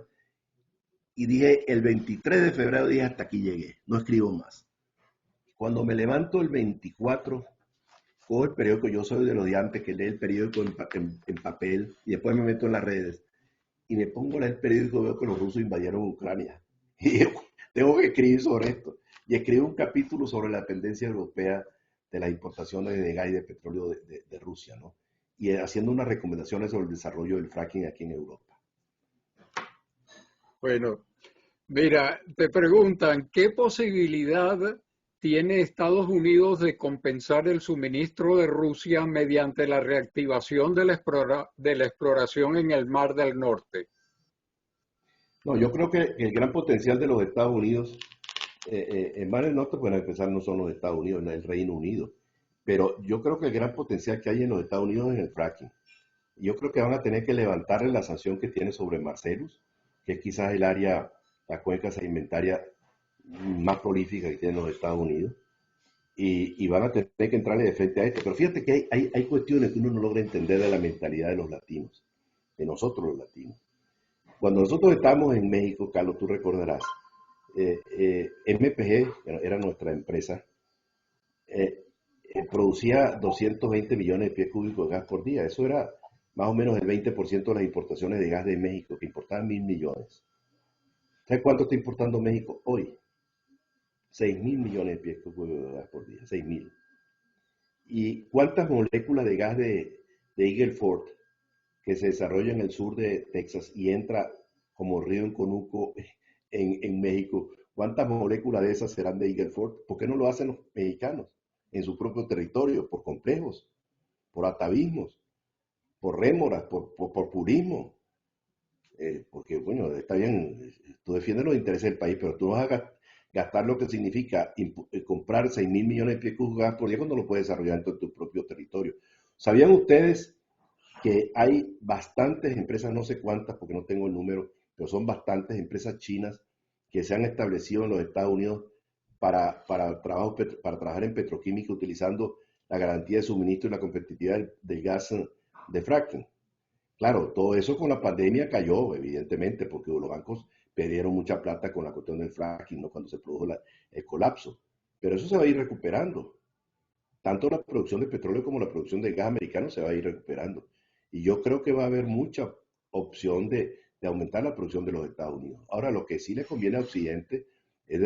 Y dije, el 23 de febrero dije, hasta aquí llegué, no escribo más. Cuando me levanto el 24, cojo el periódico, yo soy de los de antes que lee el periódico en papel y después me meto en las redes. Y me pongo a leer el periódico y veo que los rusos invadieron Ucrania. Y yo tengo que escribir sobre esto. Y escribo un capítulo sobre la dependencia europea de las importaciones de gas y de petróleo de Rusia, ¿no? Y haciendo unas recomendaciones sobre el desarrollo del fracking aquí en Europa. Bueno, mira, te preguntan, ¿qué posibilidad tiene Estados Unidos de compensar el suministro de Rusia mediante la reactivación de la exploración en el Mar del Norte? No, yo creo que el gran potencial de los Estados Unidos, en Mar del Norte, bueno, a empezar no son los Estados Unidos, es el Reino Unido, pero yo creo que el gran potencial que hay en los Estados Unidos es el fracking. Yo creo que van a tener que levantarle la sanción que tiene sobre Marcellus, que es quizás el área, la cuenca sedimentaria más prolífica que tienen los Estados Unidos, y van a tener que entrarle de frente a esto. Pero fíjate que hay cuestiones que uno no logra entender de la mentalidad de los latinos, de nosotros los latinos. Cuando nosotros estábamos en México, Carlos, tú recordarás, MPG, era nuestra empresa, producía 220 millones de pies cúbicos de gas por día. Eso era más o menos el 20% de las importaciones de gas de México, que importaban 1.000 millones. ¿Sabes cuánto está importando México hoy? 6.000 millones de pies cúbicos de gas por día, 6.000. ¿Y cuántas moléculas de gas de Eagle Ford, que se desarrolla en el sur de Texas y entra como río en Conuco en México? ¿Cuántas moléculas de esas serán de Eagle Ford? ¿Por qué no lo hacen los mexicanos en su propio territorio? Por complejos, por atavismos, por rémoras, por purismo. Porque, bueno, está bien, tú defiendes los intereses del país, pero tú vas a gastar lo que significa comprar 6.000 millones de pies cúbicos de gas por día cuando lo puedes desarrollar en tu propio territorio. ¿Sabían ustedes que hay bastantes empresas, no sé cuántas porque no tengo el número, pero son bastantes empresas chinas que se han establecido en los Estados Unidos para trabajar en petroquímica utilizando la garantía de suministro y la competitividad del gas de fracking? Claro, todo eso con la pandemia cayó, evidentemente, porque los bancos perdieron mucha plata con la cuestión del fracking, ¿no? Cuando se produjo el colapso. Pero eso se va a ir recuperando. Tanto la producción de petróleo como la producción de gas americano se va a ir recuperando. Y yo creo que va a haber mucha opción de aumentar la producción de los Estados Unidos. Ahora, lo que sí le conviene a Occidente es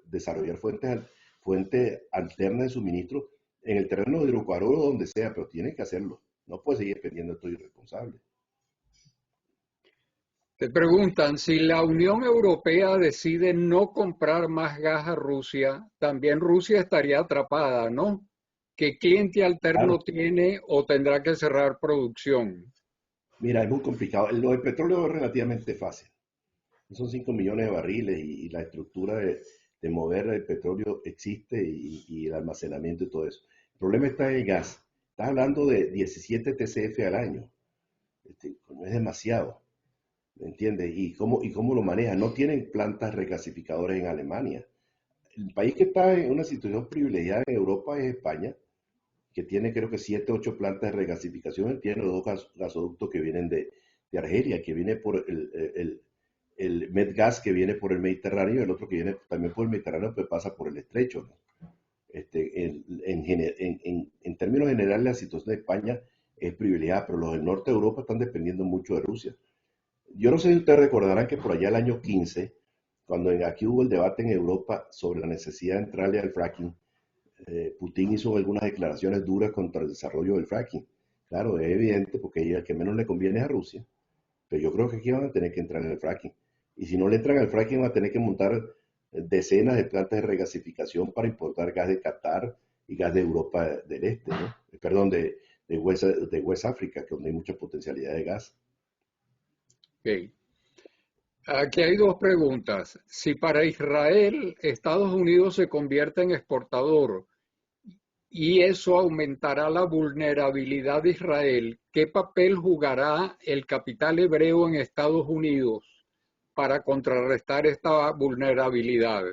desarrollar fuentes fuente alterna de suministro en el terreno de hidrocarburos donde sea, pero tiene que hacerlo. No puede seguir dependiendo de todo irresponsable. Te preguntan, si la Unión Europea decide no comprar más gas a Rusia, también Rusia estaría atrapada, ¿no? ¿Qué cliente alterno Claro, tiene o tendrá que cerrar producción? mira, es muy complicado. Lo del petróleo es relativamente fácil. Son 5 millones de barriles y la estructura de mover el petróleo existe y el almacenamiento y todo eso. El problema está en el gas. Estás hablando de 17 TCF al año. No es demasiado, ¿me entiendes? Y cómo lo manejan? No tienen plantas regasificadoras en Alemania. El país que está en una situación privilegiada en Europa es España, que tiene creo que 7, 8 plantas de regasificación. Tiene los dos gasoductos que vienen de Argelia, que viene por el Medgas, que viene por el Mediterráneo, y el otro que viene también por el Mediterráneo, pues pasa por el estrecho, ¿no? En términos generales, la situación de España es privilegiada, pero los del norte de Europa están dependiendo mucho de Rusia. Yo no sé si ustedes recordarán que por allá el año 15, cuando aquí hubo el debate en Europa sobre la necesidad de entrarle al fracking, Putin hizo algunas declaraciones duras contra el desarrollo del fracking. Claro, es evidente porque el que menos le conviene es a Rusia, pero yo creo que aquí van a tener que entrar en el fracking. Y si no le entran al fracking, van a tener que montar decenas de plantas de regasificación para importar gas de Qatar y gas de Europa del Este, ¿no? Perdón, de West África, que donde hay mucha potencialidad de gas. Ok. Aquí hay dos preguntas. Si para Israel Estados Unidos se convierte en exportador y eso aumentará la vulnerabilidad de Israel, ¿qué papel jugará el capital hebreo en Estados Unidos para contrarrestar esta vulnerabilidad?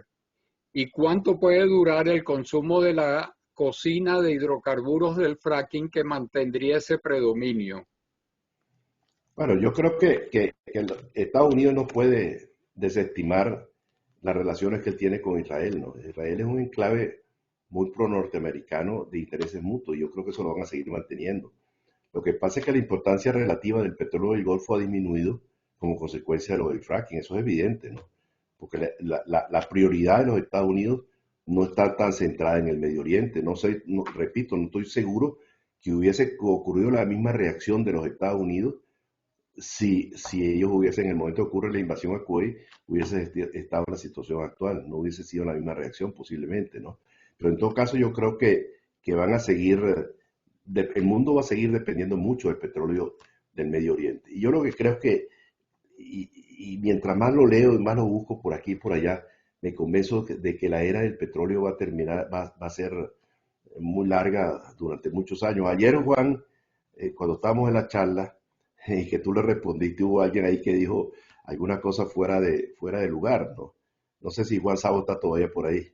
¿Y cuánto puede durar el consumo de la cocina de hidrocarburos del fracking que mantendría ese predominio? Bueno, yo creo que Estados Unidos no puede desestimar las relaciones que él tiene con Israel, ¿no? Israel es un enclave muy pro-norteamericano de intereses mutuos y yo creo que eso lo van a seguir manteniendo. Lo que pasa es que la importancia relativa del petróleo del Golfo ha disminuido como consecuencia de lo del fracking, eso es evidente, ¿no? Porque la prioridad de los Estados Unidos no está tan centrada en el Medio Oriente. No sé, repito, no estoy seguro que hubiese ocurrido la misma reacción de los Estados Unidos si ellos hubiesen, en el momento que ocurre la invasión a Kuwait, hubiese estado en la situación actual, no hubiese sido la misma reacción posiblemente, ¿no? Pero en todo caso yo creo que van a seguir, el mundo va a seguir dependiendo mucho del petróleo del Medio Oriente. Y yo lo que creo es que, y mientras más lo leo y más lo busco por aquí y por allá, me convenzo de que la era del petróleo va a terminar, va a ser muy larga durante muchos años. Ayer, Juan, cuando estábamos en la charla, y que tú le respondiste, hubo alguien ahí que dijo alguna cosa fuera de lugar, ¿no? No sé si Juan Sabo está todavía por ahí,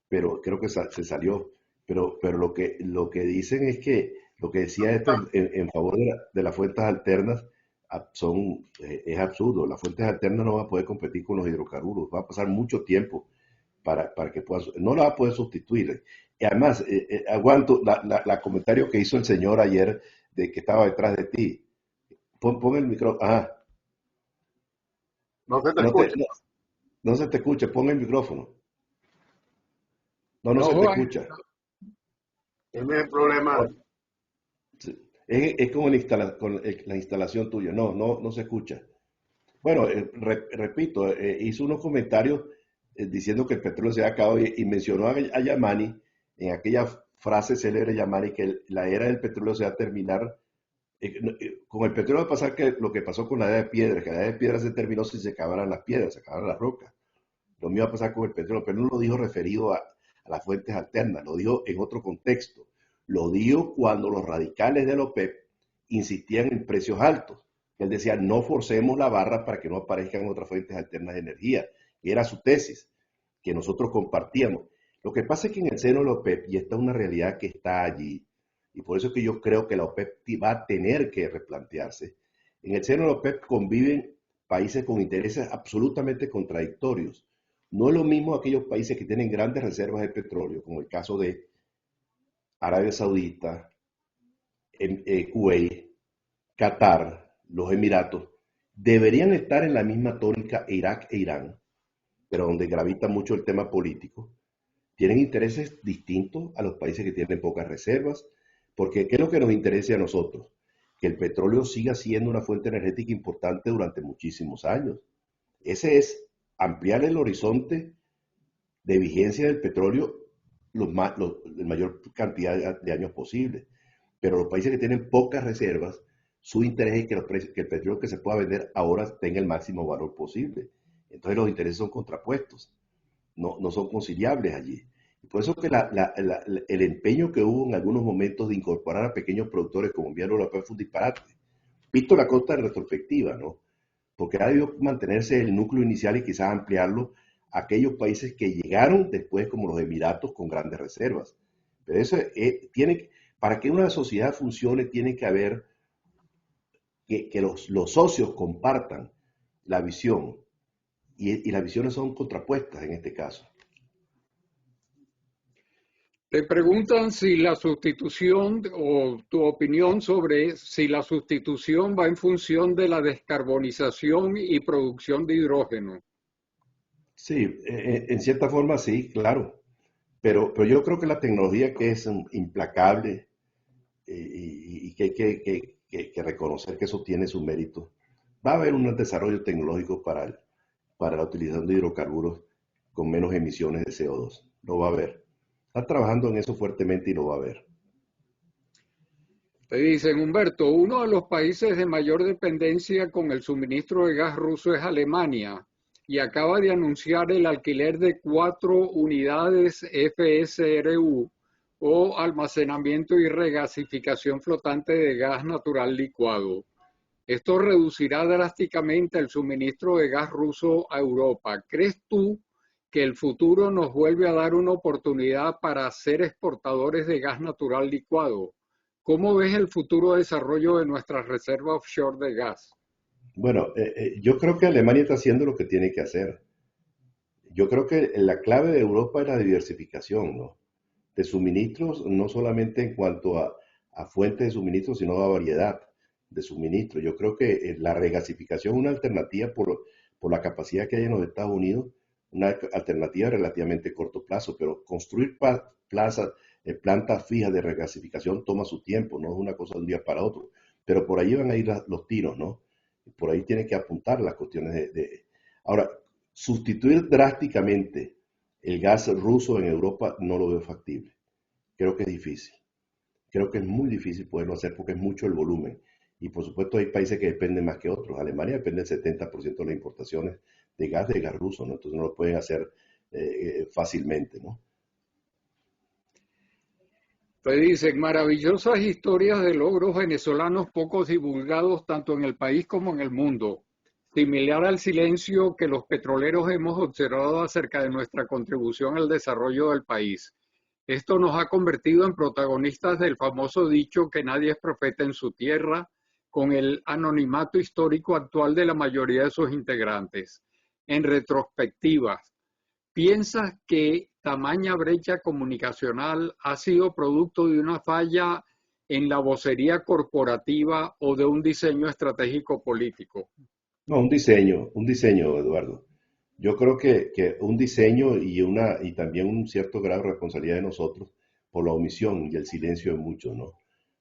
pero creo que se salió. Pero lo que dicen es que lo que decía esto en favor de las fuentes alternas es absurdo. Las fuentes alternas no van a poder competir con los hidrocarburos. Va a pasar mucho tiempo para que puedan, no la va a poder sustituir. Y además, aguanto la comentario que hizo el señor ayer de que estaba detrás de ti. Pon el micrófono. Ajá. No se te No, escucha. no se te escucha. Pon el micrófono. No No, se te Juan, escucha. Ese es el problema. Sí. Es como con la instalación tuya. No se escucha. Bueno, repito, hizo unos comentarios diciendo que el petróleo se ha acabado y mencionó a Yamani en aquella frase célebre de Yamani que la era del petróleo se va a terminar. Con el petróleo va a pasar que lo que pasó con la edad de piedra, que la edad de piedra se terminó si se acabaran las piedras, se acabaran las rocas. Lo mismo va a pasar con el petróleo, pero no lo dijo referido a las fuentes alternas, lo dijo en otro contexto. Lo dijo cuando los radicales de la OPEP insistían en precios altos. Él decía, no forcemos la barra para que no aparezcan otras fuentes alternas de energía. Y era su tesis, que nosotros compartíamos. Lo que pasa es que en el seno de la OPEP, y esta es una realidad que está allí, y por eso es que yo creo que la OPEP va a tener que replantearse, en el seno de la OPEP conviven países con intereses absolutamente contradictorios. No es lo mismo aquellos países que tienen grandes reservas de petróleo, como el caso de Arabia Saudita, Kuwait, Qatar, los Emiratos, deberían estar en la misma tónica Irak e Irán, pero donde gravita mucho el tema político, tienen intereses distintos a los países que tienen pocas reservas, porque ¿qué es lo que nos interesa a nosotros? Que el petróleo siga siendo una fuente energética importante durante muchísimos años. Ese es ampliar el horizonte de vigencia del petróleo la mayor cantidad de años posible. Pero los países que tienen pocas reservas, su interés es que el petróleo que se pueda vender ahora tenga el máximo valor posible. Entonces los intereses son contrapuestos, no son conciliables allí. Por eso que el empeño que hubo en algunos momentos de incorporar a pequeños productores como Unión Europea fue un disparate. Visto la costa en retrospectiva, ¿no? Porque ha debido mantenerse el núcleo inicial y quizás ampliarlo a aquellos países que llegaron después, como los Emiratos, con grandes reservas. Pero eso para que una sociedad funcione, tiene que haber que los socios compartan la visión. Y las visiones son contrapuestas en este caso. Te preguntan si la sustitución o tu opinión sobre si la sustitución va en función de la descarbonización y producción de hidrógeno. Sí, en cierta forma sí, claro. Pero yo creo que la tecnología que es implacable y que hay que reconocer que eso tiene su mérito, va a haber un desarrollo tecnológico para la utilización de hidrocarburos con menos emisiones de CO2. Lo va a haber. Está trabajando en eso fuertemente y lo va a ver. Te dicen, Humberto, uno de los países de mayor dependencia con el suministro de gas ruso es Alemania y acaba de anunciar el alquiler de 4 unidades FSRU o almacenamiento y regasificación flotante de gas natural licuado. Esto reducirá drásticamente el suministro de gas ruso a Europa. ¿Crees tú que el futuro nos vuelve a dar una oportunidad para ser exportadores de gas natural licuado? ¿Cómo ves el futuro desarrollo de nuestras reservas offshore de gas? Bueno, yo creo que Alemania está haciendo lo que tiene que hacer. Yo creo que la clave de Europa es la diversificación, ¿no? De suministros, no solamente en cuanto a fuentes de suministro, sino a variedad de suministro. Yo creo que la regasificación es una alternativa por la capacidad que hay en los Estados Unidos, una alternativa a relativamente corto plazo, pero construir plantas fijas de regasificación toma su tiempo, no es una cosa de un día para otro, pero por ahí van a ir los tiros, ¿no? Por ahí tienen que apuntar las cuestiones Ahora, sustituir drásticamente el gas ruso en Europa no lo veo factible. Creo que es difícil. Creo que es muy difícil poderlo hacer porque es mucho el volumen. Y por supuesto hay países que dependen más que otros. Alemania depende del 70% de las importaciones de gas ruso, ¿no? Entonces no lo pueden hacer fácilmente, ¿no? Te dicen, maravillosas historias de logros venezolanos pocos divulgados tanto en el país como en el mundo. Similar al silencio que los petroleros hemos observado acerca de nuestra contribución al desarrollo del país. Esto nos ha convertido en protagonistas del famoso dicho que nadie es profeta en su tierra, con el anonimato histórico actual de la mayoría de sus integrantes. En retrospectiva, ¿piensas que tamaña brecha comunicacional ha sido producto de una falla en la vocería corporativa o de un diseño estratégico político? No, un diseño, Eduardo. Yo creo que un diseño y también un cierto grado de responsabilidad de nosotros por la omisión y el silencio de muchos, ¿no?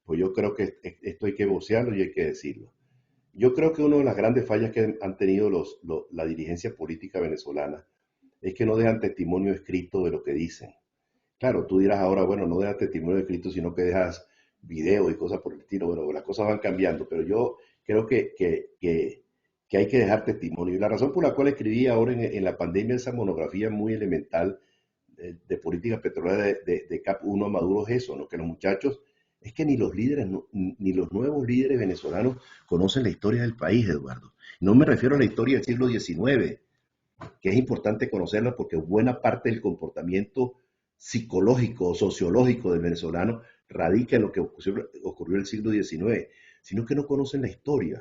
Pues yo creo que esto hay que vocearlo y hay que decirlo. Yo creo que una de las grandes fallas que han tenido la dirigencia política venezolana es que no dejan testimonio escrito de lo que dicen. Claro, tú dirás ahora, bueno, no dejas testimonio escrito, sino que dejas videos y cosas por el estilo. Bueno, las cosas van cambiando, pero yo creo que hay que dejar testimonio. Y la razón por la cual escribí ahora en la pandemia esa monografía muy elemental de política petrolera de CAP 1 a Maduro es eso, ¿no? Que los muchachos, es que ni los líderes, ni los nuevos líderes venezolanos conocen la historia del país, Eduardo. No me refiero a la historia del siglo XIX, que es importante conocerla porque buena parte del comportamiento psicológico o sociológico del venezolano radica en lo que ocurrió en el siglo XIX, sino que no conocen la historia,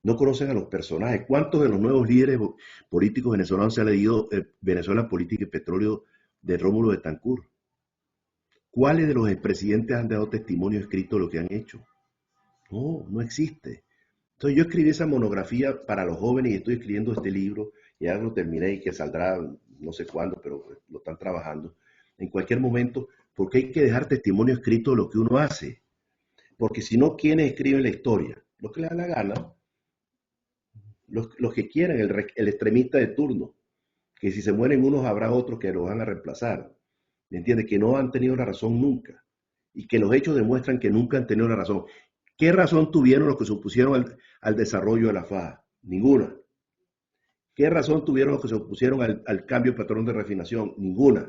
no conocen a los personajes. ¿Cuántos de los nuevos líderes políticos venezolanos se ha leído Venezuela, Política y Petróleo de Rómulo Betancourt? ¿Cuáles de los expresidentes han dado testimonio escrito de lo que han hecho? No existe. Entonces yo escribí esa monografía para los jóvenes y estoy escribiendo este libro, ya lo terminé y que saldrá no sé cuándo, pero lo están trabajando, en cualquier momento, porque hay que dejar testimonio escrito de lo que uno hace. Porque si no, ¿quiénes escriben la historia? Lo que les da la gana, los que quieran, el extremista de turno, que si se mueren unos habrá otros que los van a reemplazar. ¿Me entiendes? Que no han tenido la razón nunca. Y que los hechos demuestran que nunca han tenido la razón. ¿Qué razón tuvieron los que se opusieron al desarrollo de la faja? Ninguna. ¿Qué razón tuvieron los que se opusieron al cambio de patrón de refinación? Ninguna.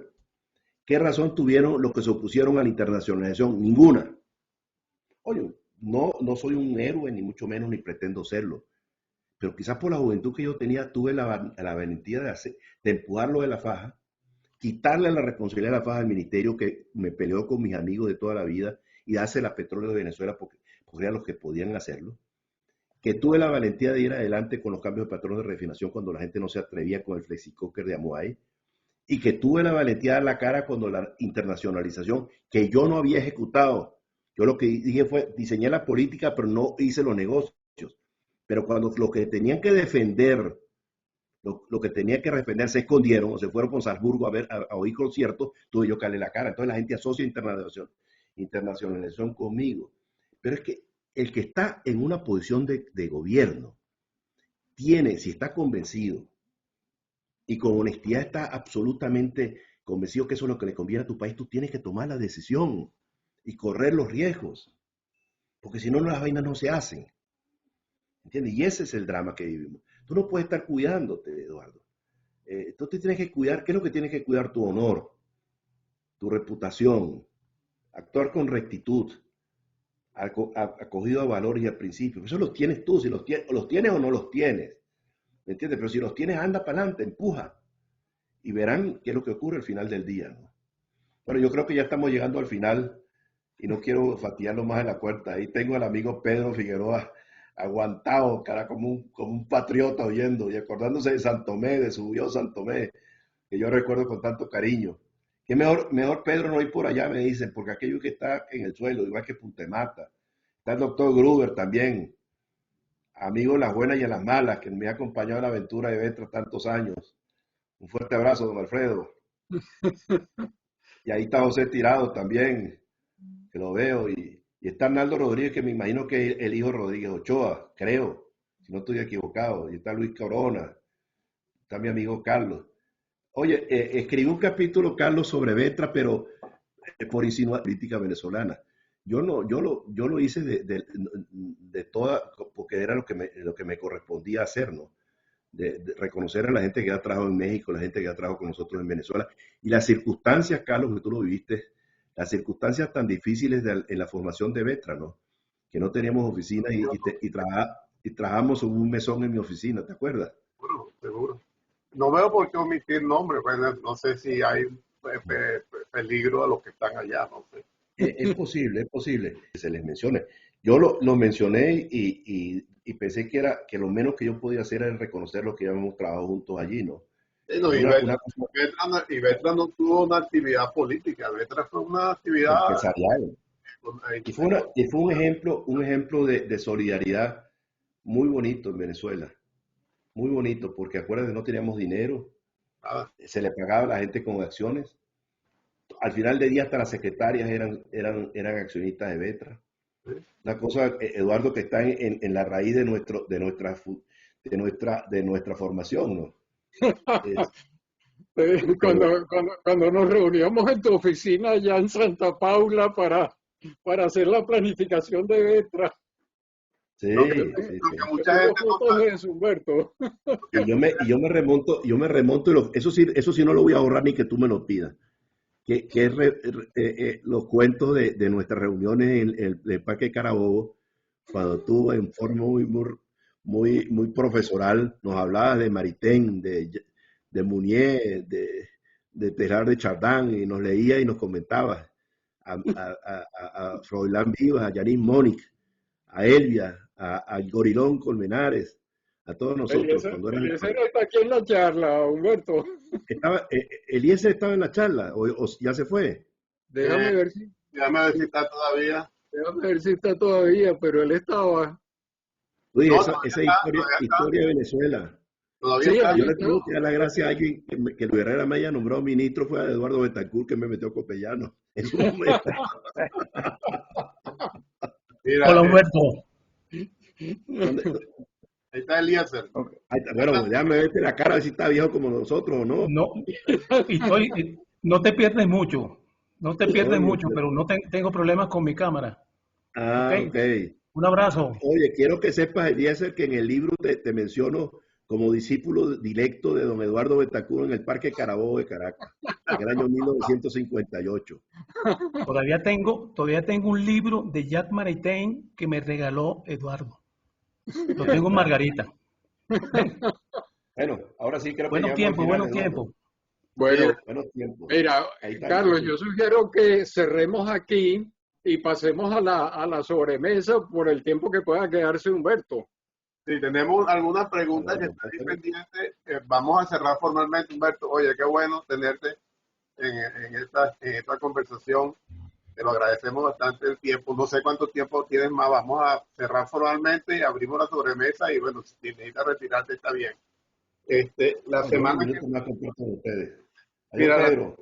¿Qué razón tuvieron los que se opusieron a la internacionalización? Ninguna. Oye, no soy un héroe, ni mucho menos, ni pretendo serlo. Pero quizás por la juventud que yo tenía, tuve la valentía de empujarlo de la faja, quitarle la responsabilidad de la faja al ministerio que me peleó con mis amigos de toda la vida y dársela a Petróleo de Venezuela porque eran los que podían hacerlo. Que tuve la valentía de ir adelante con los cambios de patrón de refinación cuando la gente no se atrevía con el flexicoker de Amoay. Y que tuve la valentía de dar la cara cuando la internacionalización, que yo no había ejecutado. Yo lo que dije fue, diseñé la política, pero no hice los negocios. Pero cuando los que tenían que defender, lo que tenían que defender se escondieron o se fueron con Salzburgo a oír conciertos, tuve yo que darle la cara. Entonces la gente asocia internacionalización conmigo. Pero es que el que está en una posición de gobierno tiene, si está convencido y con honestidad está absolutamente convencido que eso es lo que le conviene a tu país, tú tienes que tomar la decisión y correr los riesgos, porque si no las vainas no se hacen. ¿Entiendes? Y ese es el drama que vivimos. Tú no puedes estar cuidándote, Eduardo. Tú te tienes que cuidar. ¿Qué es lo que tienes que cuidar? Tu honor, tu reputación, actuar con rectitud, acogido a valores y a principios. Eso los tienes tú, si los tienes o no los tienes. ¿Me entiendes? Pero si los tienes, anda para adelante, empuja. Y verán qué es lo que ocurre al final del día, ¿no? Bueno, yo creo que ya estamos llegando al final y no quiero fatigarlo más en la puerta. Ahí tengo al amigo Pedro Figueroa aguantado, cara, como un patriota oyendo y acordándose de San Tomé, de su Dios San Tomé, que yo recuerdo con tanto cariño. Que mejor Pedro no ir por allá, me dicen, porque aquello que está en el suelo, igual que Puntemata. Está el doctor Gruber también, amigo en las buenas y en las malas, que me ha acompañado en la aventura de Vetra tantos años. Un fuerte abrazo, don Alfredo. Y ahí está José Tirado también, que lo veo, y está Arnaldo Rodríguez, que me imagino que es el hijo Rodríguez Ochoa, creo, si no estoy equivocado. Y está Luis Corona, está mi amigo Carlos. Oye, escribí un capítulo, Carlos, sobre Vetra, pero por insinuar política venezolana. Yo lo hice de toda, porque era lo que me correspondía hacer, ¿no? De reconocer a la gente que ha trabajado en México, la gente que ha trabajado con nosotros en Venezuela, y las circunstancias, Carlos, que tú lo viviste, las circunstancias tan difíciles en la formación de Vetra, ¿no? Que no teníamos oficina y trabajamos en un mesón en mi oficina, ¿te acuerdas? Seguro, seguro. No veo por qué omitir nombres, pues, no sé si hay peligro a los que están allá, no sé. Es posible que se les mencione. Yo lo mencioné y pensé que lo menos que yo podía hacer era reconocer lo que habíamos trabajado juntos allí, ¿no? No, y Vetra no tuvo una actividad política, Vetra fue una actividad empresarial. Y fue un ejemplo de solidaridad muy bonito en Venezuela. Muy bonito, porque acuérdate, no teníamos dinero, se le pagaba a la gente con acciones. Al final del día hasta las secretarias eran accionistas de Vetra. Una cosa, Eduardo, que está en la raíz de nuestra formación, ¿no? Cuando nos reuníamos en tu oficina allá en Santa Paula para hacer la planificación de Vetra. Sí, mucha gente Humberto. Y yo me remonto, eso sí no lo voy a ahorrar ni que tú me lo pidas. Los cuentos de nuestras reuniones en el Parque Carabobo, cuando tú en forma muy profesoral nos hablabas de Maritain, de Mounier, de Teilhard de Chardin, y nos leía y nos comentabas a Froilán Vivas, a Yanis Mónic, a Elvia, a Gorilón Colmenares, a todos nosotros. Eliezer está aquí en la charla, Humberto. Eliezer estaba en la charla, o ya se fue. Déjame ver si está todavía. Déjame ver si está todavía, pero él estaba. Oye, esa historia de Venezuela. Todavía Sí, está. Yo le tengo que dar las gracias a alguien que Luis Herrera me haya nombrado ministro, fue a Eduardo Betancourt, que me metió copellano en su momento. Mira, Hola, Humberto. ¿Dónde? ahí está Eliezer. Ahí está. Bueno, déjame verte la cara, a ver si está viejo como nosotros o no. No, no te pierdes mucho, no te pierdes Oye, mucho, pero no tengo problemas con mi cámara. ok. ¿Ok? Un abrazo. Oye, quiero que sepas, Eliezer, que en el libro te menciono como discípulo directo de don Eduardo Betancourt en el Parque Carabobo de Caracas, en el año 1958. Todavía tengo un libro de Jacques Maritain que me regaló Eduardo. Lo tengo en Margarita. Bueno, ahora sí creo que Buenos llegamos tiempos, al final, buenos Eduardo. tiempos. Bueno, Buenos tiempos. mira, Ahí está. Carlos, yo sugiero que cerremos aquí y pasemos a la sobremesa por el tiempo que pueda quedarse Humberto. Si tenemos algunas preguntas que están ahí pendientes, vamos a cerrar formalmente, Humberto. Oye, qué bueno tenerte en esta conversación. Te lo agradecemos bastante el tiempo. No sé cuánto tiempo tienes más. Vamos a cerrar formalmente, abrimos la sobremesa y bueno, si necesitas retirarte está bien. La No, yo semana un que minuto más comparto con ustedes. Adiós, Mira, Pedro.